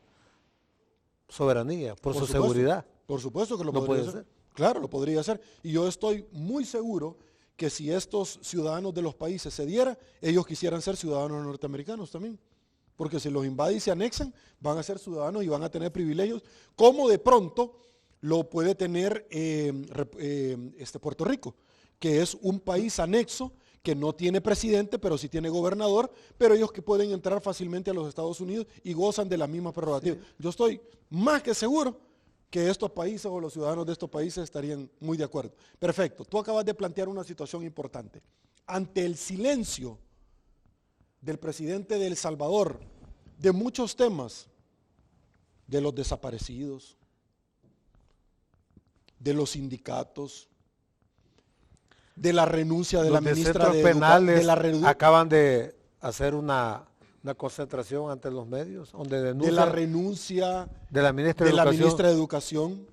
soberanía por su supuesto, seguridad. Por supuesto que lo ¿No podría puede hacer. ser? Claro, lo podría hacer. Y yo estoy muy seguro que si estos ciudadanos de los países se diera, ellos quisieran ser ciudadanos norteamericanos también. Porque si los invaden y se anexan, van a ser ciudadanos y van a tener privilegios, como de pronto lo puede tener Puerto Rico, que es un país anexo que no tiene presidente, pero sí tiene gobernador, pero ellos que pueden entrar fácilmente a los Estados Unidos y gozan de las mismas prerrogativas. Sí. Yo estoy más que seguro que estos países o los ciudadanos de estos países estarían muy de acuerdo. Perfecto, tú acabas de plantear una situación importante. Ante el silencio del presidente de El Salvador, de muchos temas, de los desaparecidos, de los sindicatos, de la renuncia de la ministra de penales acaban de hacer una concentración ante los medios donde denuncian de la renuncia de la ministra de Educación,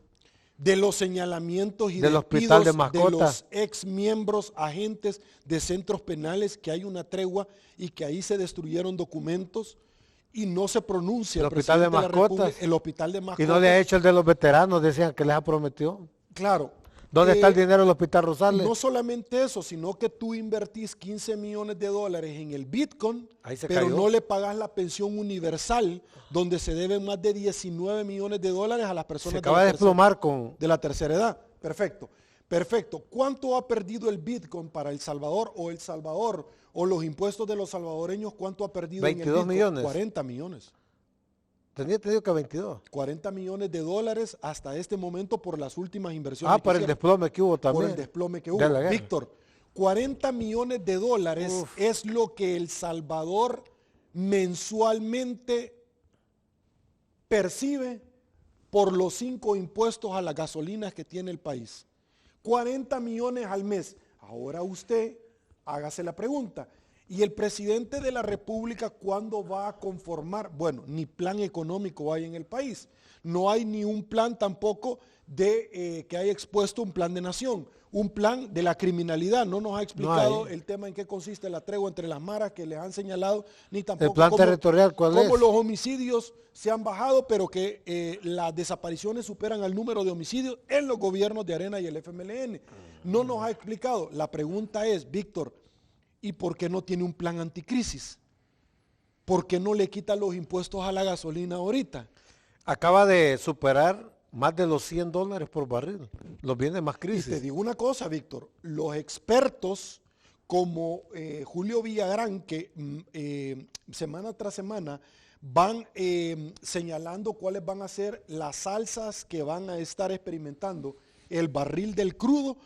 de los señalamientos y del hospital de de mascotas, los ex miembros, agentes de centros penales, que hay una tregua y que ahí se destruyeron documentos y no se pronuncia el hospital de mascotas, el hospital de mascotas. Y no le ha hecho el de los veteranos, decían que les ha prometido. Claro. ¿Dónde está el dinero del Hospital Rosales? No solamente eso, sino que tú invertís 15 millones de dólares en el Bitcoin, pero cayó. No le pagás la pensión universal, donde se deben más de 19 millones de dólares a las personas se acaba de desplomar de la tercera edad. Perfecto. Perfecto. ¿Cuánto ha perdido el Bitcoin para El Salvador o los impuestos de los salvadoreños? ¿Cuánto ha perdido 22 en el Bitcoin? millones. 40 millones. Tenía entendido que 22. 40 millones de dólares hasta este momento por las últimas inversiones. Por el desplome que hubo también. Por el desplome que hubo. Víctor, 40 millones de dólares es lo que El Salvador mensualmente percibe por los 5 impuestos a las gasolinas que tiene el país. 40 millones al mes. Ahora usted hágase la pregunta. ¿Y el presidente de la República cuándo va a conformar? Bueno, ni plan económico hay en el país. No hay ni un plan tampoco de que haya expuesto un plan de nación. Un plan de la criminalidad. No nos ha explicado el tema en qué consiste la tregua entre las maras que les han señalado, ni tampoco el plan territorial, ¿cuál es? Cómo los homicidios se han bajado, pero que las desapariciones superan al número de homicidios en los gobiernos de Arena y el FMLN. No nos ha explicado. La pregunta es, Víctor, ¿y por qué no tiene un plan anticrisis? ¿Por qué no le quita los impuestos a la gasolina ahorita? Acaba de superar más de los $100 por barril. Los bienes más crisis. Y te digo una cosa, Víctor. Los expertos como Julio Villagrán, que semana tras semana van señalando cuáles van a ser las alzas que van a estar experimentando el barril del crudo,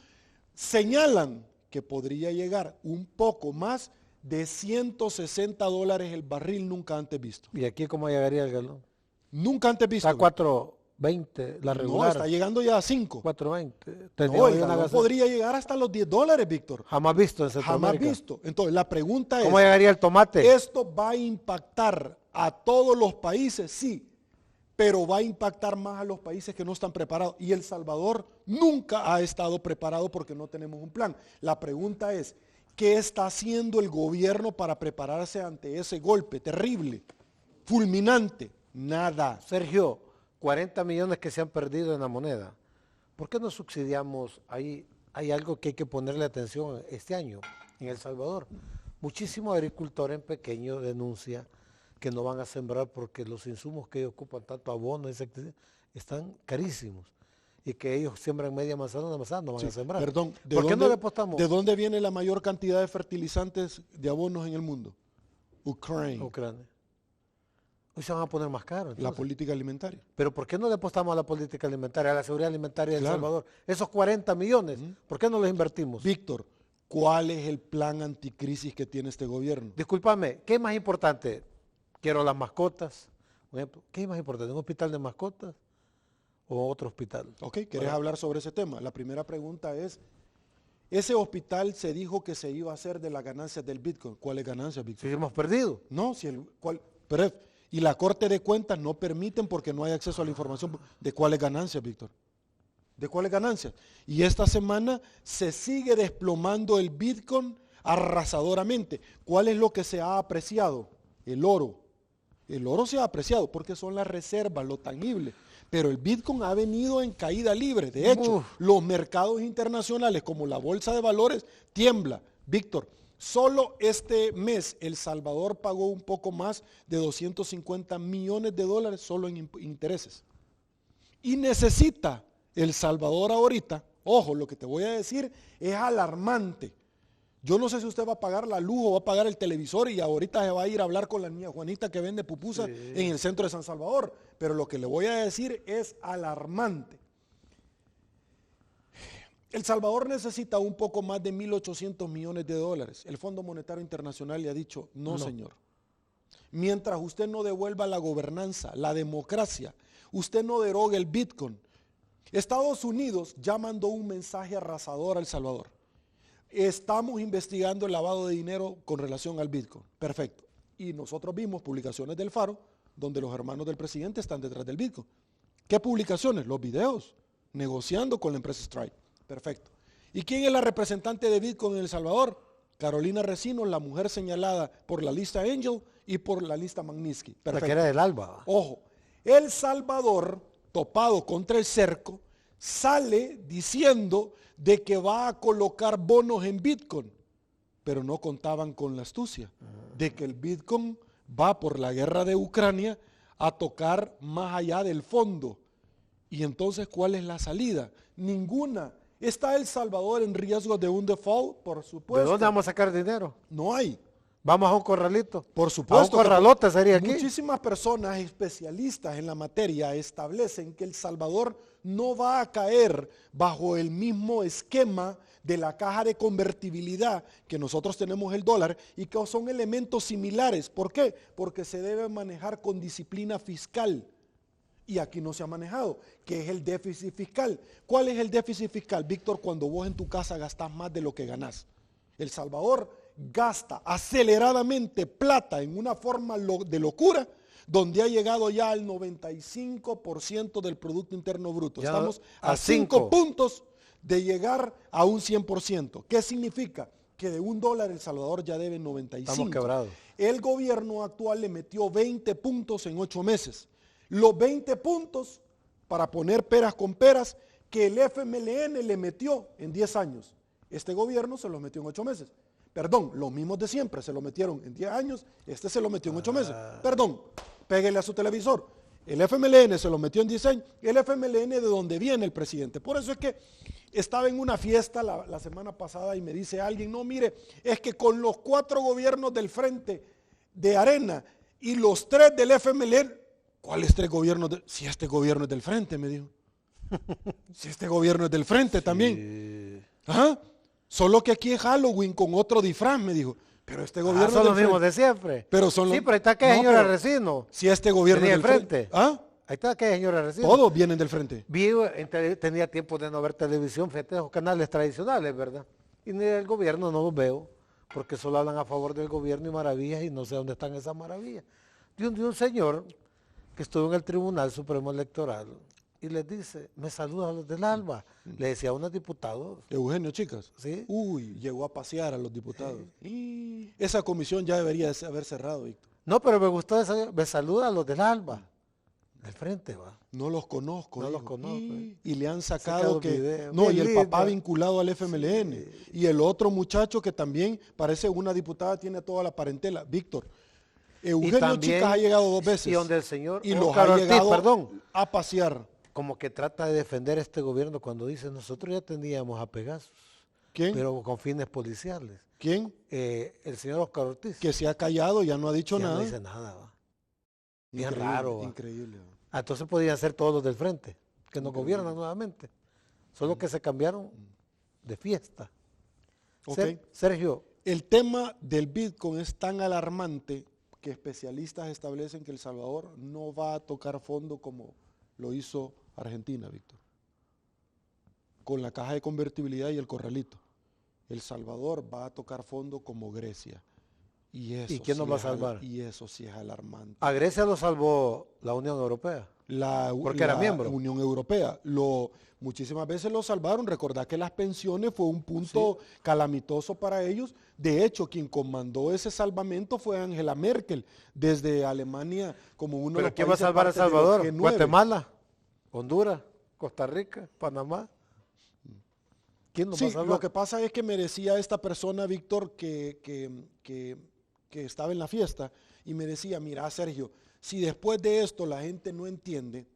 señalan que podría llegar un poco más de $160 el barril nunca antes visto. ¿Y aquí cómo llegaría el galón? Nunca antes visto. Está a 4.20 la regular. No, está llegando ya a 5. 4.20. No, el galón podría llegar hasta los $10, Víctor. Jamás visto en Centroamérica. Jamás visto. Entonces, la pregunta es, ¿cómo llegaría el tomate? ¿Esto va a impactar a todos los países? Sí, pero va a impactar más a los países que no están preparados. Y El Salvador nunca ha estado preparado porque no tenemos un plan. La pregunta es, ¿qué está haciendo el gobierno para prepararse ante ese golpe terrible, fulminante? Nada. Sergio, 40 millones que se han perdido en la moneda. ¿Por qué no subsidiamos? Hay algo que hay que ponerle atención este año en El Salvador. Muchísimos agricultores en pequeño denuncian que no van a sembrar porque los insumos que ellos ocupan, tanto abono, están carísimos. Y que ellos siembran media manzana, una manzana, no van a sembrar. Perdón, ¿por qué no le apostamos? ¿De dónde viene la mayor cantidad de fertilizantes de abonos en el mundo? Ucrania. Hoy se van a poner más caros. La política alimentaria. Pero ¿por qué no le apostamos a la política alimentaria, a la seguridad alimentaria de El Claro. Salvador? Esos 40 millones, ¿por qué no los invertimos? Víctor, ¿cuál es el plan anticrisis que tiene este gobierno? Discúlpame, ¿qué es más importante? Quiero las mascotas, por ejemplo. ¿Qué es más importante, un hospital de mascotas o otro hospital? Ok, ¿querés hablar sobre ese tema? La primera pregunta es, ese hospital se dijo que se iba a hacer de las ganancias del Bitcoin. ¿Cuáles ganancias, Víctor? Si hemos perdido. No, y la Corte de Cuentas no permiten porque no hay acceso a la información. ¿De cuáles ganancias, Víctor? ¿De cuáles ganancias? Y esta semana se sigue desplomando el Bitcoin arrasadoramente. ¿Cuál es lo que se ha apreciado? El oro. El oro se ha apreciado porque son las reservas, lo tangible. Pero el Bitcoin ha venido en caída libre. De hecho, los mercados internacionales como la Bolsa de Valores tiembla. Víctor, solo este mes El Salvador pagó un poco más de 250 millones de dólares solo en intereses. Y necesita El Salvador ahorita, ojo, lo que te voy a decir es alarmante. Yo no sé si usted va a pagar la luz o va a pagar el televisor y ahorita se va a ir a hablar con la niña Juanita que vende pupusas en el centro de San Salvador. Pero lo que le voy a decir es alarmante. El Salvador necesita un poco más de 1.800 millones de dólares. El Fondo Monetario Internacional le ha dicho, no, señor. Mientras usted no devuelva la gobernanza, la democracia, usted no derogue el Bitcoin. Estados Unidos ya mandó un mensaje arrasador a El Salvador. Estamos investigando el lavado de dinero con relación al Bitcoin. Perfecto. Y nosotros vimos publicaciones del Faro donde los hermanos del presidente están detrás del Bitcoin. ¿Qué publicaciones? Los videos, negociando con la empresa Stripe. Perfecto. ¿Y quién es la representante de Bitcoin en El Salvador? Carolina Resino, la mujer señalada por la lista Angel y por la lista Magnitsky. Perfecto. La que era del ALBA. Ojo, El Salvador, topado contra el cerco, sale diciendo de que va a colocar bonos en Bitcoin, pero no contaban con la astucia de que el Bitcoin va por la guerra de Ucrania a tocar más allá del fondo. Y entonces, ¿cuál es la salida? Ninguna. ¿Está El Salvador en riesgo de un default? Por supuesto. ¿De dónde vamos a sacar dinero? No hay. Vamos a un corralito. Por supuesto. A un corralote sería aquí. Muchísimas personas especialistas en la materia establecen que El Salvador no va a caer bajo el mismo esquema de la caja de convertibilidad que nosotros tenemos el dólar y que son elementos similares. ¿Por qué? Porque se debe manejar con disciplina fiscal. Y aquí no se ha manejado, que es el déficit fiscal. ¿Cuál es el déficit fiscal, Víctor, cuando vos en tu casa gastás más de lo que ganás? El Salvador gasta aceleradamente plata en una forma de locura, donde ha llegado ya al 95% del Producto Interno Bruto. Ya Estamos a a 5 5 puntos de llegar a un 100%. ¿Qué significa? Que de $1 El Salvador ya debe 95. Estamos quebrados. El gobierno actual le metió 20 puntos en 8 meses. Los 20 puntos, para poner peras con peras, que el FMLN le metió en 10 años. Este gobierno se los metió en 8 meses. Perdón, los mismos de siempre se lo metieron en 10 años, este se lo metió en 8 meses. Perdón, péguele a su televisor. El FMLN se lo metió en 10 años, el FMLN de donde viene el presidente. Por eso es que estaba en una fiesta la semana pasada y me dice alguien, no, mire, es que con los 4 gobiernos del Frente de Arena y los 3 del FMLN, ¿cuáles 3 gobiernos? Si este gobierno es del Frente, me dijo. Si este gobierno es del Frente también. Ajá. Solo que aquí es Halloween con otro disfraz, me dijo. Pero este gobierno son los mismos de siempre. Pero son sí, pero ahí está aquella señora Resino. Si este gobierno es del frente. ¿Ah? Ahí está aquella señora Resino. Todos vienen del Frente. Tenía tiempo de no ver televisión, fíjate, esos canales tradicionales, ¿verdad? Y ni del gobierno no los veo, porque solo hablan a favor del gobierno y maravillas, y no sé dónde están esas maravillas. De un señor que estuvo en el Tribunal Supremo Electoral y les dice, me saluda a los del ALBA. Le decía a unos diputados. Eugenio, chicas. Sí. Uy, llegó a pasear a los diputados. Y esa comisión ya debería haber cerrado, Víctor. No, pero me gustó esa, me saluda a los del ALBA. Del Frente, va. No los conozco. No los conozco. Y le han sacado que... Video. No, y Bien el papá vinculado al FMLN. Sí. Y el otro muchacho que también parece una diputada, tiene toda la parentela. Víctor, Eugenio, también, chicas, ha llegado 2 veces. Y donde el señor y los Óscar ha Ortiz, llegado a pasear. Como que trata de defender este gobierno cuando dice, nosotros ya teníamos a Pegasus. ¿Quién? Pero con fines policiales. ¿Quién? El señor Óscar Ortiz. Que se ha callado, ya no ha dicho Ya nada. no dice nada, va. Bien Increíble, raro. increíble. Entonces podían ser todos los del frente, que nos gobiernan nuevamente. Solo que se cambiaron de fiesta. Ok. Sergio, El tema del Bitcoin es tan alarmante que especialistas establecen que El Salvador no va a tocar fondo como lo hizo Argentina, Víctor, con la caja de convertibilidad y el corralito. El Salvador va a tocar fondo como Grecia. ¿Y quién nos va a salvar? Y eso sí es alarmante. a Grecia lo salvó la Unión Europea. Porque era miembro. Unión Europea. Muchísimas veces lo salvaron. Recordad que las pensiones fue un punto calamitoso para ellos. De hecho, quien comandó ese salvamento fue Angela Merkel, desde Alemania como uno de los ¿Pero quién va a salvar a El parte de los Salvador? G9. Guatemala, Honduras, Costa Rica, Panamá. ¿Quién nos va a Sí, salvar? lo que pasa es que merecía esta persona, Víctor, que estaba en la fiesta, y me decía, mira, Sergio, si después de esto la gente no entiende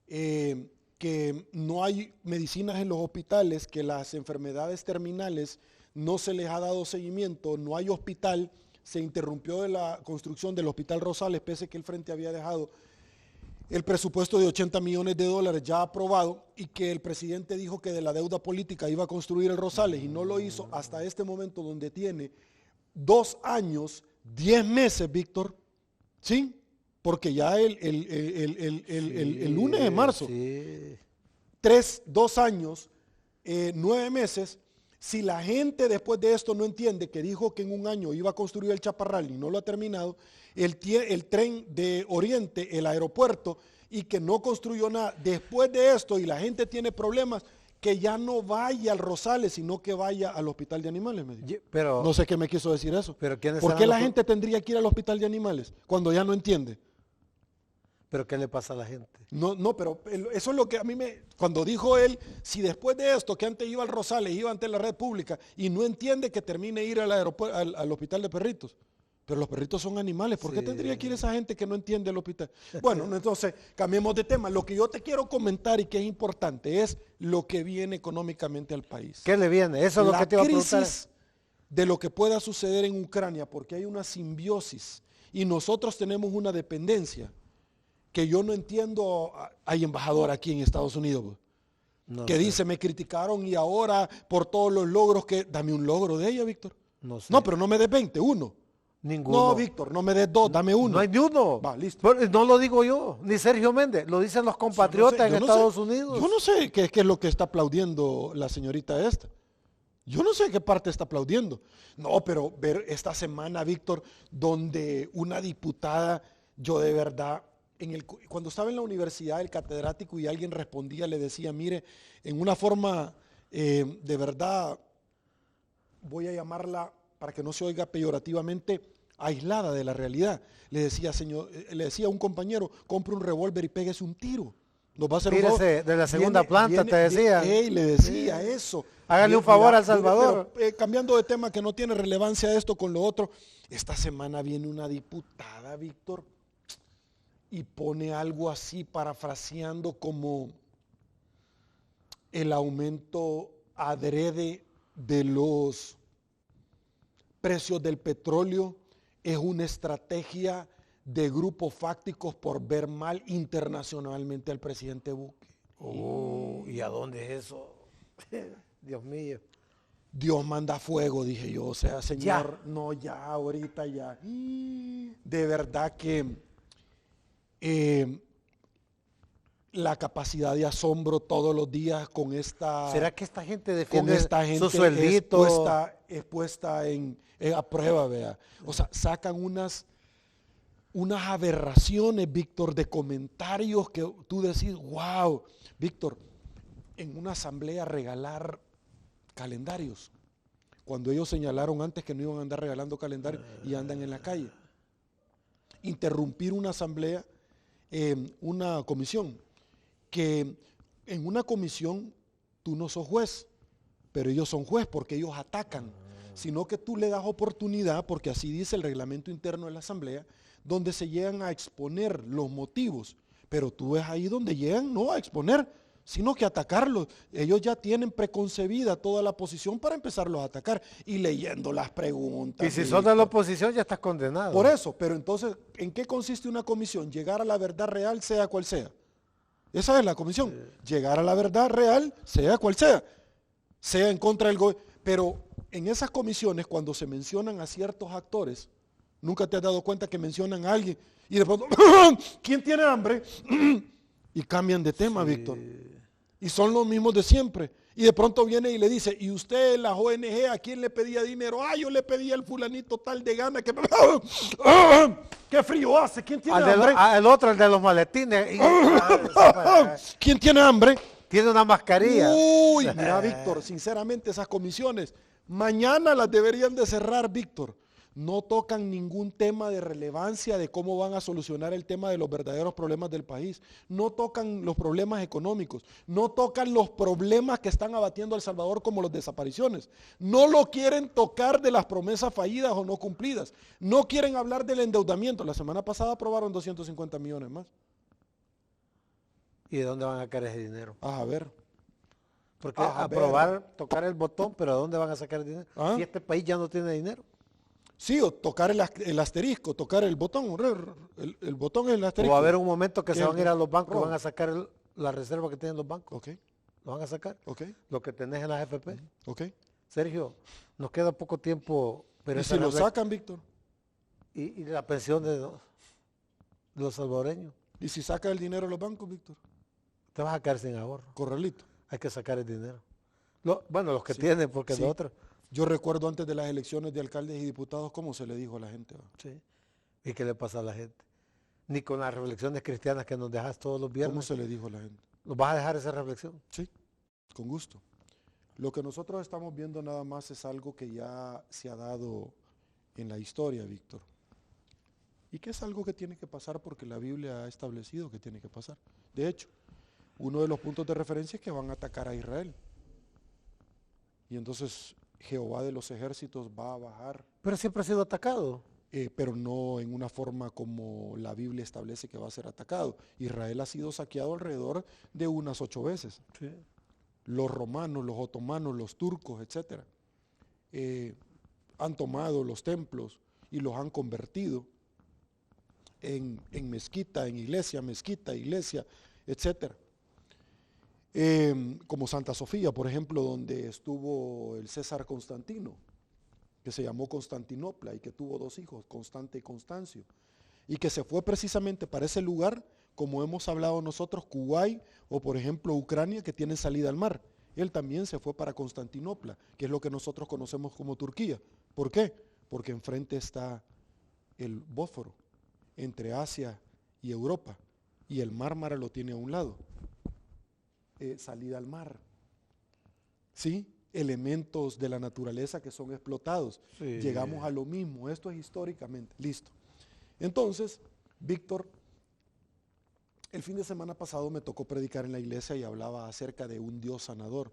que no hay medicinas en los hospitales, que las enfermedades terminales no se les ha dado seguimiento, no hay hospital, se interrumpió la construcción del Hospital Rosales, pese que el Frente había dejado el presupuesto de 80 millones de dólares ya aprobado, y que el presidente dijo que de la deuda política iba a construir el Rosales y no lo hizo hasta este momento, donde tiene 2 años, 10 meses, Víctor, ¿sí? Porque ya el lunes de marzo, Sí. 2 años, 9 meses. Si la gente después de esto no entiende que dijo que en 1 año iba a construir el Chaparral y no lo ha terminado, el tren de Oriente, el aeropuerto, y que no construyó nada, después de esto, y la gente tiene problemas, que ya no vaya al Rosales, sino que vaya al Hospital de Animales, me dijo. Pero, No sé qué me quiso decir eso. pero ¿quiénes ¿Por serán qué la los- gente tendría que ir al Hospital de Animales cuando ya no entiende? ¿Pero qué le pasa a la gente? No, pero eso es lo que a mí cuando dijo él, si después de esto, que antes iba al Rosales, iba ante la red pública, y no entiende que termine ir al aeropuerto, al hospital de perritos. Pero los perritos son animales, ¿por qué Sí. tendría que ir esa gente que no entiende el hospital? Bueno, entonces, cambiemos de tema. Lo que yo te quiero comentar y que es importante es lo que viene económicamente al país. ¿Qué le viene? Eso es lo que te iba a preguntar. La crisis de lo que pueda suceder en Ucrania, porque hay una simbiosis y nosotros tenemos una dependencia que yo no entiendo. Hay embajador aquí en Estados Unidos No que sé, dice, me criticaron y ahora por todos los logros que... Dame un logro de ella, Víctor. no sé. No, pero no me des 20, uno. Ninguno. No, Víctor, no me des 2, dame uno. No hay ni uno. Va, listo. Pero no lo digo yo, ni Sergio Méndez, lo dicen los compatriotas Yo en no sé, Estados Unidos. Yo no sé qué es lo que está aplaudiendo la señorita esta. Yo no sé qué parte está aplaudiendo. No, pero ver esta semana, Víctor, donde una diputada, yo de verdad, cuando estaba en la universidad, el catedrático y alguien respondía, le decía, mire, en una forma de verdad, voy a llamarla para que no se oiga peyorativamente, aislada de la realidad. Le decía a un compañero, compre un revólver y pégese un tiro. Nos va a hacer un favor. Tírese de la segunda planta, te decía. Le decía eso. Hágale un favor a El Salvador. Pero, cambiando de tema que no tiene relevancia esto con lo otro, esta semana viene una diputada, Víctor, y pone algo así parafraseando como el aumento adrede de los precios del petróleo es una estrategia de grupos fácticos por ver mal internacionalmente al presidente Bukele. ¿Y a dónde es eso? Dios mío. Dios manda fuego, dije yo. O sea, señor, no, ya, ahorita ya. De verdad que la capacidad de asombro todos los días con esta... ¿Será que esta gente con defiende esta gente su sueldito? es puesta a prueba, vea. O sea, sacan unas aberraciones, Víctor, de comentarios que tú decís, wow, Víctor, en una asamblea regalar calendarios, cuando ellos señalaron antes que no iban a andar regalando calendarios y andan en la calle. Interrumpir una asamblea, una comisión, que en una comisión tú no sos juez, pero ellos son juez porque ellos atacan, sino que tú le das oportunidad, porque así dice el reglamento interno de la asamblea, donde se llegan a exponer los motivos, pero tú ves ahí donde llegan no a exponer, sino que atacarlos. Ellos ya tienen preconcebida toda la posición para empezarlos a atacar y leyendo las preguntas. Y si sos de la oposición ya estás condenado. Por eso, pero entonces, ¿en qué consiste una comisión? Llegar a la verdad real, sea cual sea. Esa es la comisión. Llegar a la verdad real, sea cual sea. Sea en contra del gobierno. Pero en esas comisiones, cuando se mencionan a ciertos actores, nunca te has dado cuenta que mencionan a alguien y de pronto, ¿quién tiene hambre? Y cambian de tema, Víctor. Y son los mismos de siempre. Y de pronto viene y le dice, ¿y usted, las ONG, a quién le pedía dinero? Ah, yo le pedía al fulanito tal de gana que... ¡Qué frío hace! ¿Quién tiene hambre? El otro, el de los maletines. ¿Quién tiene hambre? Tiene una mascarilla. Uy, mira, Víctor, sinceramente esas comisiones, mañana las deberían de cerrar, Víctor. No tocan ningún tema de relevancia de cómo van a solucionar el tema de los verdaderos problemas del país. No tocan los problemas económicos. No tocan los problemas que están abatiendo a El Salvador como las desapariciones. No lo quieren tocar de las promesas fallidas o no cumplidas. No quieren hablar del endeudamiento. La semana pasada aprobaron 250 millones más. ¿Y de dónde van a sacar ese dinero? A ver. Porque tocar el botón, pero ¿de dónde van a sacar el dinero? ¿Ah? Si este país ya no tiene dinero. Sí, o tocar el asterisco, tocar el botón. El botón es el asterisco. O va a haber un momento que se van a ir a los bancos y rojo. van a sacar la reserva que tienen los bancos. Ok, Lo van a sacar. ok, Lo que tenés en las AFP. ok. Sergio, nos queda poco tiempo. Pero ¿Y si lo sacan, Víctor? y la pensión de los salvadoreños. ¿Y si saca el dinero de los bancos, Víctor? Te vas a quedar sin ahorro. Corralito. Hay que sacar el dinero. Bueno, los que Sí, tienen, porque sí. los otros. Yo recuerdo antes de las elecciones de alcaldes y diputados cómo se le dijo a la gente. ¿Va? Sí. ¿Y qué le pasa a la gente? Ni con las reflexiones cristianas que nos dejas todos los ¿Cómo viernes. se le dijo a la gente? ¿Nos vas a dejar esa reflexión? Sí, con gusto. Lo que nosotros estamos viendo nada más es algo que ya se ha dado en la historia, Víctor. Y que es algo que tiene que pasar porque la Biblia ha establecido que tiene que pasar. De hecho, uno de los puntos de referencia es que van a atacar a Israel. Y entonces Jehová de los ejércitos va a bajar, Pero siempre ha sido atacado. pero no en una forma como la Biblia establece que va a ser atacado. Israel ha sido saqueado alrededor de unas 8 veces. Sí. Los romanos, los otomanos, los turcos, etc. Han tomado los templos y los han convertido en mezquita, iglesia, etc. Como Santa Sofía, por ejemplo, donde estuvo el César Constantino, que se llamó Constantinopla y que tuvo 2 hijos, Constante y Constancio, y que se fue precisamente para ese lugar, como hemos hablado nosotros, Kuwait o por ejemplo Ucrania, que tienen salida al mar. Él también se fue para Constantinopla, que es lo que nosotros conocemos como Turquía. ¿Por qué? Porque enfrente está el Bósforo, entre Asia y Europa, y el Mármara lo tiene a un lado. Salida al mar. ¿Sí? Elementos de la naturaleza que son explotados. Sí. Llegamos a lo mismo. Esto es históricamente. Listo. Entonces, Víctor, el fin de semana pasado me tocó predicar en la iglesia y hablaba acerca de un Dios sanador.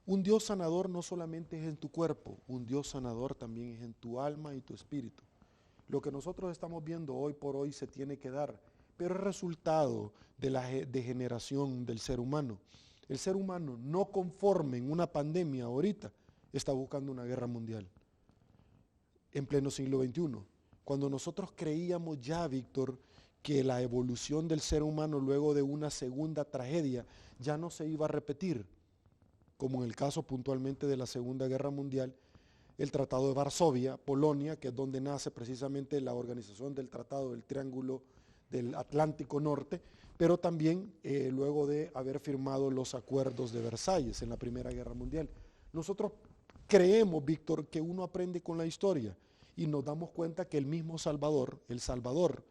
Un Dios sanador no solamente es en tu cuerpo, un Dios sanador también es en tu alma y tu espíritu. Lo que nosotros estamos viendo hoy por hoy se tiene que dar, pero es resultado de la degeneración del ser humano. El ser humano, no conforme en una pandemia ahorita, está buscando una guerra mundial en pleno siglo XXI. Cuando nosotros creíamos ya, Víctor, que la evolución del ser humano luego de una segunda tragedia ya no se iba a repetir, como en el caso puntualmente de la Segunda Guerra Mundial, el Tratado de Varsovia, Polonia, que es donde nace precisamente la organización del Tratado del Triángulo del Atlántico Norte, pero también luego de haber firmado los acuerdos de Versalles en la Primera Guerra Mundial. Nosotros creemos, Víctor, que uno aprende con la historia y nos damos cuenta que el mismo Salvador, El Salvador,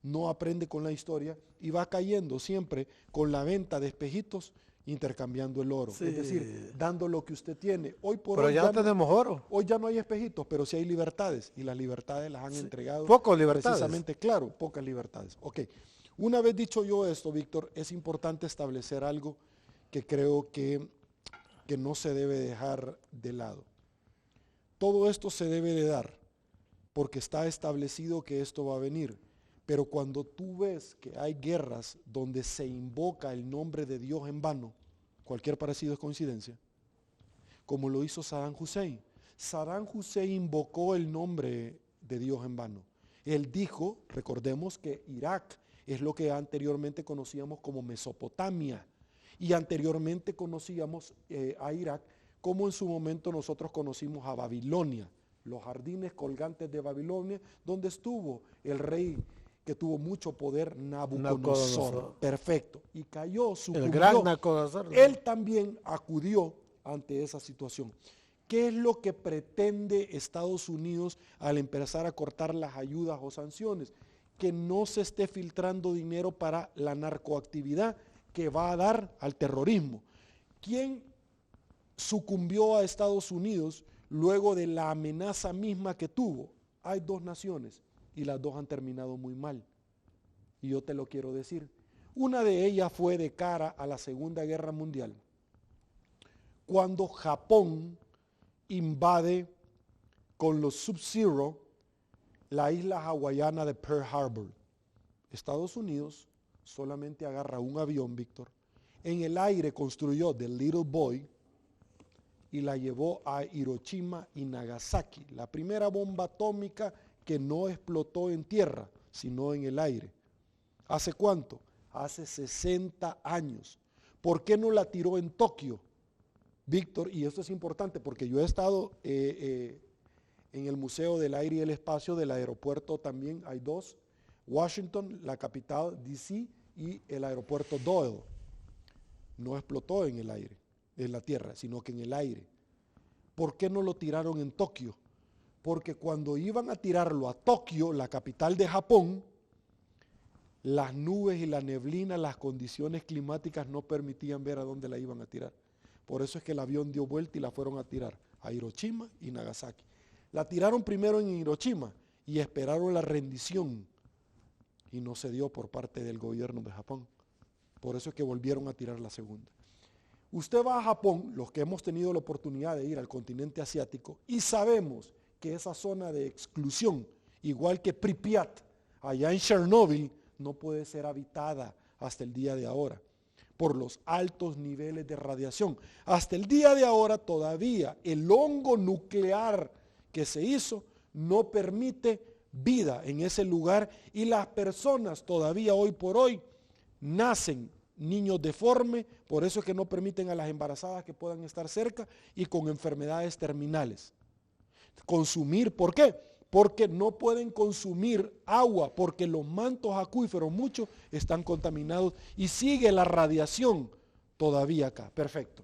no aprende con la historia y va cayendo siempre con la venta de espejitos intercambiando el oro, Sí. es decir, dando lo que usted tiene. Hoy por Pero hoy ya no tenemos oro. hoy ya no hay espejitos, pero sí hay libertades y las libertades las han entregado. Pocas libertades. Precisamente, claro, pocas libertades. Ok, una vez dicho yo esto, Víctor, es importante establecer algo que creo que no se debe dejar de lado. Todo esto se debe de dar porque está establecido que esto va a venir. Pero cuando tú ves que hay guerras donde se invoca el nombre de Dios en vano, Cualquier parecido es coincidencia. Como lo hizo Saddam Hussein. Saddam Hussein invocó el nombre de Dios en vano. Él dijo, recordemos que Irak es lo que anteriormente conocíamos como Mesopotamia. Y anteriormente conocíamos a Irak como en su momento nosotros conocimos a Babilonia. Los jardines colgantes de Babilonia, donde estuvo el rey que tuvo mucho poder, Nabucodonosor. Perfecto. Y cayó, sucumbió. El gran Nabucodonosor. Él también acudió ante esa situación. ¿Qué es lo que pretende Estados Unidos al empezar a cortar las ayudas o sanciones? Que no se esté filtrando dinero para la narcoactividad que va a dar al terrorismo. ¿Quién sucumbió a Estados Unidos luego de la amenaza misma que tuvo? Hay dos naciones y las dos han terminado muy mal. Y yo te lo quiero decir. Una de ellas fue de cara a la Segunda Guerra Mundial, cuando Japón invade con los Sub-Zero la isla hawaiana de Pearl Harbor. Estados Unidos solamente agarra un avión, Víctor, en el aire construyó The Little Boy y la llevó a Hiroshima y Nagasaki, la primera bomba atómica que no explotó en tierra, sino en el aire. ¿Hace cuánto? Hace 60 años. ¿Por qué no la tiró en Tokio, Víctor? Y esto es importante porque yo he estado en el Museo del Aire y el Espacio del aeropuerto también, hay dos, Washington, la capital, D.C., y el aeropuerto Doyle. No explotó en el aire, en la tierra, sino que en el aire. ¿Por qué no lo tiraron en Tokio? Porque cuando iban a tirarlo a Tokio, la capital de Japón, las nubes y la neblina, las condiciones climáticas no permitían ver a dónde la iban a tirar. Por eso es que el avión dio vuelta y la fueron a tirar a Hiroshima y Nagasaki. La tiraron primero en Hiroshima y esperaron la rendición y no se dio por parte del gobierno de Japón. Por eso es que volvieron a tirar la segunda. Usted va a Japón, los que hemos tenido la oportunidad de ir al continente asiático, y sabemos que esa zona de exclusión, igual que Pripyat, allá en Chernobyl, no puede ser habitada hasta el día de ahora, por los altos niveles de radiación. Hasta el día de ahora todavía el hongo nuclear que se hizo no permite vida en ese lugar y las personas todavía hoy por hoy nacen niños deformes, por eso es que no permiten a las embarazadas que puedan estar cerca y con enfermedades terminales. Consumir, ¿por qué? Porque no pueden consumir agua, porque los mantos acuíferos, muchos están contaminados y sigue la radiación todavía acá. Perfecto.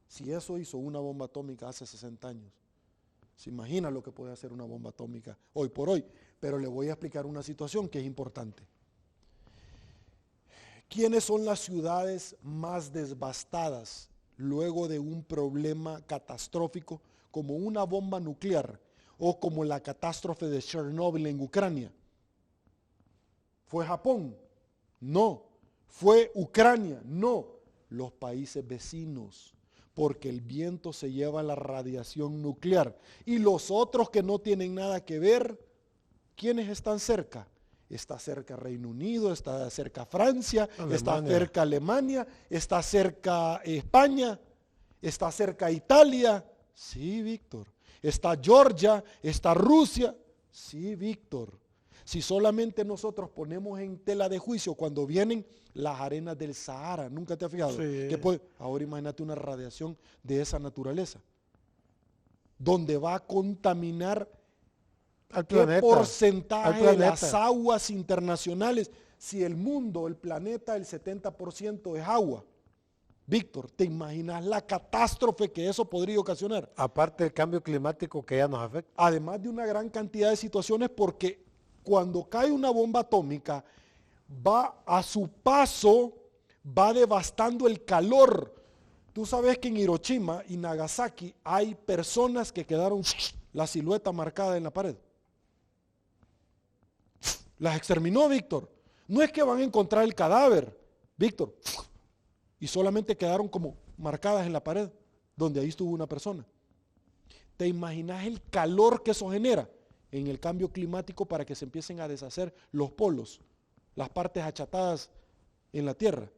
Si eso hizo una bomba atómica hace 60 años, se imagina lo que puede hacer una bomba atómica hoy por hoy. Pero le voy a explicar una situación que es importante. ¿Quiénes son las ciudades más devastadas luego de un problema catastrófico como una bomba nuclear o como la catástrofe de Chernobyl en Ucrania? ¿Fue Japón? No. ¿Fue Ucrania? No. Los países vecinos, porque el viento se lleva la radiación nuclear. Y los otros que no tienen nada que ver, ¿quiénes están cerca? Está cerca Reino Unido, está cerca Francia, está cerca Alemania, está cerca España, está cerca Italia. Sí, Víctor. Está Georgia, está Rusia. Sí, Víctor. Si solamente nosotros ponemos en tela de juicio cuando vienen las arenas del Sahara, ¿nunca te has fijado? Sí. Ahora imagínate una radiación de esa naturaleza, donde va a contaminar al ¿qué planeta, porcentaje de las aguas internacionales? Si el mundo, el planeta, el 70% es agua. Víctor, ¿te imaginas la catástrofe que eso podría ocasionar? Aparte del cambio climático que ya nos afecta. Además de una gran cantidad de situaciones, porque cuando cae una bomba atómica, va a su paso, va devastando el calor. Tú sabes que en Hiroshima y Nagasaki hay personas que quedaron la silueta marcada en la pared. Las exterminó, Víctor. No es que van a encontrar el cadáver, Víctor, y solamente quedaron como marcadas en la pared, donde ahí estuvo una persona. ¿Te imaginas el calor que eso genera en el cambio climático para que se empiecen a deshacer los polos, las partes achatadas en la Tierra?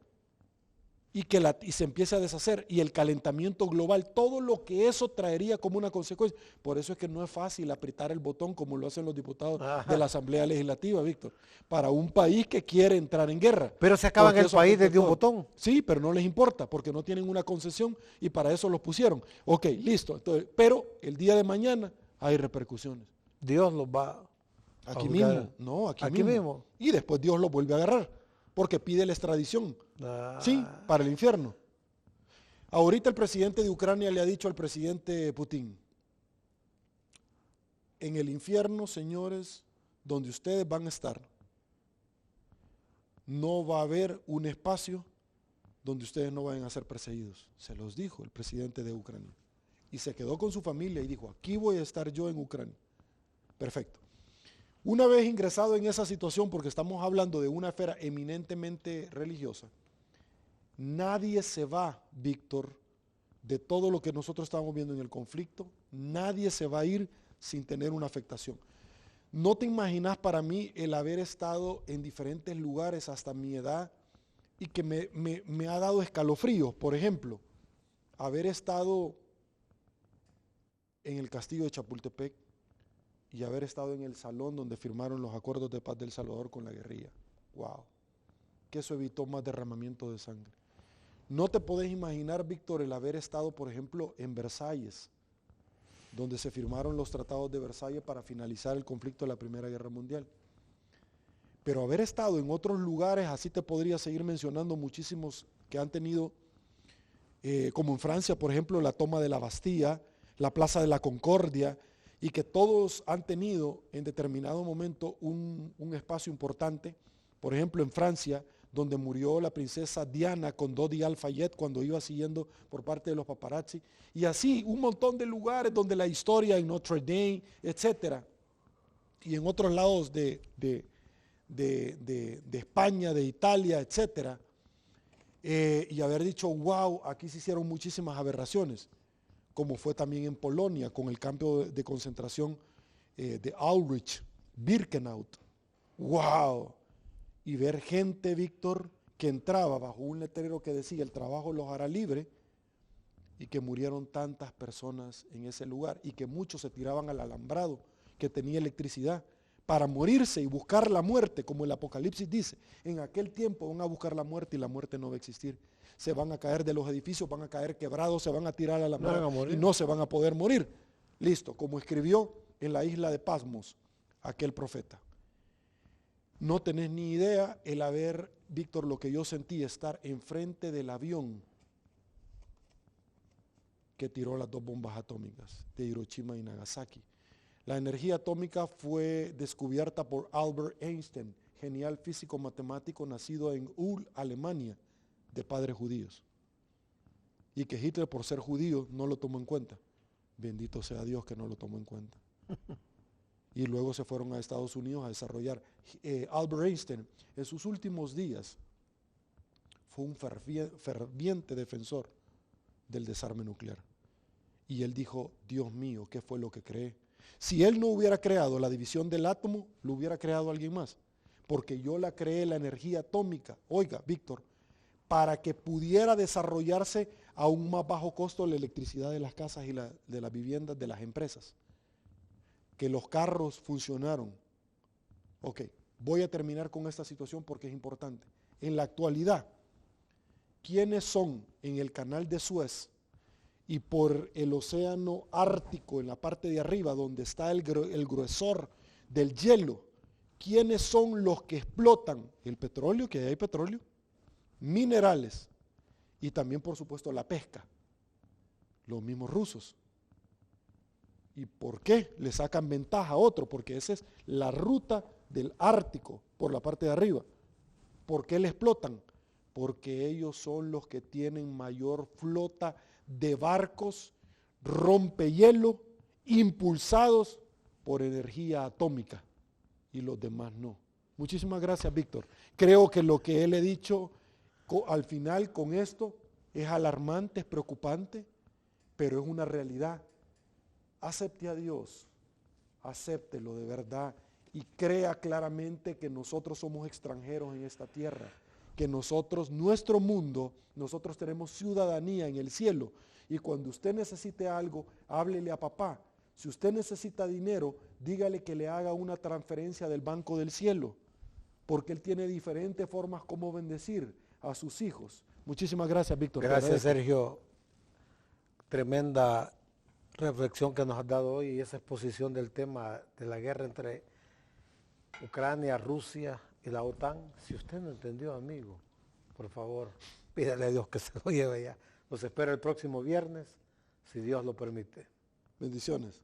y se empiece a deshacer, y el calentamiento global, todo lo que eso traería como una consecuencia. Por eso es que no es fácil apretar el botón como lo hacen los diputados de la Asamblea Legislativa, Víctor, para un país que quiere entrar en guerra. Pero se acaba en el país desde un botón. Sí, pero no les importa, porque no tienen una concesión y para eso los pusieron. Ok, listo. Entonces, pero el día de mañana hay repercusiones. Dios los va Aquí a mismo, juzgar. no, aquí Aquí mismo. mismo. Y después Dios lo vuelve a agarrar, porque pide la extradición. Sí, para el infierno. Ahorita el presidente de Ucrania le ha dicho al presidente Putin, en el infierno, señores, donde ustedes van a estar, no va a haber un espacio donde ustedes no vayan a ser perseguidos. Se los dijo el presidente de Ucrania. Y se quedó con su familia y dijo, aquí voy a estar yo en Ucrania. Perfecto. Una vez ingresado en esa situación, porque estamos hablando de una esfera eminentemente religiosa, nadie se va, Víctor, de todo lo que nosotros estamos viendo en el conflicto, nadie se va a ir sin tener una afectación. No te imaginas para mí el haber estado en diferentes lugares hasta mi edad y que me ha dado escalofríos. Por ejemplo, haber estado en el castillo de Chapultepec y haber estado en el salón donde firmaron los acuerdos de paz del Salvador con la guerrilla. ¡Wow! Que eso evitó más derramamiento de sangre. No te podés imaginar, Víctor, el haber estado, por ejemplo, en Versalles, donde se firmaron los tratados de Versalles para finalizar el conflicto de la Primera Guerra Mundial. Pero haber estado en otros lugares, así te podría seguir mencionando muchísimos que han tenido, como en Francia, por ejemplo, la toma de la Bastilla, la Plaza de la Concordia, y que todos han tenido en determinado momento un espacio importante. Por ejemplo, en Francia, donde murió la princesa Diana con Dodi Al-Fayed cuando iba siguiendo por parte de los paparazzi, y así un montón de lugares donde la historia en Notre Dame, etcétera, y en otros lados de España, de Italia, etcétera, y haber dicho, wow, aquí se hicieron muchísimas aberraciones, como fue también en Polonia con el campo de concentración de Auschwitz, Birkenau. ¡Wow! Y ver gente, Víctor, que entraba bajo un letrero que decía, el trabajo los hará libre, y que murieron tantas personas en ese lugar, y que muchos se tiraban al alambrado que tenía electricidad para morirse y buscar la muerte, como el Apocalipsis dice. En aquel tiempo van a buscar la muerte y la muerte no va a existir. Se van a caer de los edificios, van a caer quebrados, se van a tirar al alambrado y no se van a poder morir. Listo, como escribió en la isla de Pasmos aquel profeta. No tenés ni idea el haber, Víctor, lo que yo sentí, estar enfrente del avión que tiró las 2 bombas atómicas de Hiroshima y Nagasaki. La energía atómica fue descubierta por Albert Einstein, genial físico matemático nacido en Ulm, Alemania, de padres judíos. Y que Hitler, por ser judío, no lo tomó en cuenta. Bendito sea Dios que no lo tomó en cuenta. Y luego se fueron a Estados Unidos a desarrollar. Albert Einstein, en sus últimos días, fue un ferviente defensor del desarme nuclear. Y él dijo, Dios mío, ¿qué fue lo que creé? Si él no hubiera creado la división del átomo, lo hubiera creado alguien más. Porque yo la creé, la energía atómica, oiga, Víctor, para que pudiera desarrollarse a un más bajo costo la electricidad de las casas y de las viviendas de las empresas. Que los carros funcionaron. Ok, voy a terminar con esta situación porque es importante. En la actualidad, ¿quiénes son en el canal de Suez y por el océano Ártico, en la parte de arriba, donde está el gruesor del hielo? ¿Quiénes son los que explotan el petróleo? Que hay petróleo, minerales y también, por supuesto, la pesca. Los mismos rusos. ¿Y por qué le sacan ventaja a otro? Porque esa es la ruta del Ártico, por la parte de arriba. ¿Por qué le explotan? Porque ellos son los que tienen mayor flota de barcos rompehielo impulsados por energía atómica y los demás no. Muchísimas gracias, Víctor. Creo que lo que él he dicho al final con esto es alarmante, es preocupante, pero es una realidad. Acepte a Dios, acéptelo de verdad y crea claramente que nosotros somos extranjeros en esta tierra que nosotros, nuestro mundo, nosotros tenemos ciudadanía en el cielo. Y cuando usted necesite algo, háblele a papá. Si usted necesita dinero, dígale que le haga una transferencia del banco del cielo, porque él tiene diferentes formas como bendecir a sus hijos. Muchísimas gracias, Víctor. Gracias, Sergio. Tremenda reflexión que nos has dado hoy y esa exposición del tema de la guerra entre Ucrania, Rusia y la OTAN. Si usted no entendió, amigo, por favor, pídale a Dios que se lo lleve ya. Nos espera el próximo viernes, si Dios lo permite. Bendiciones.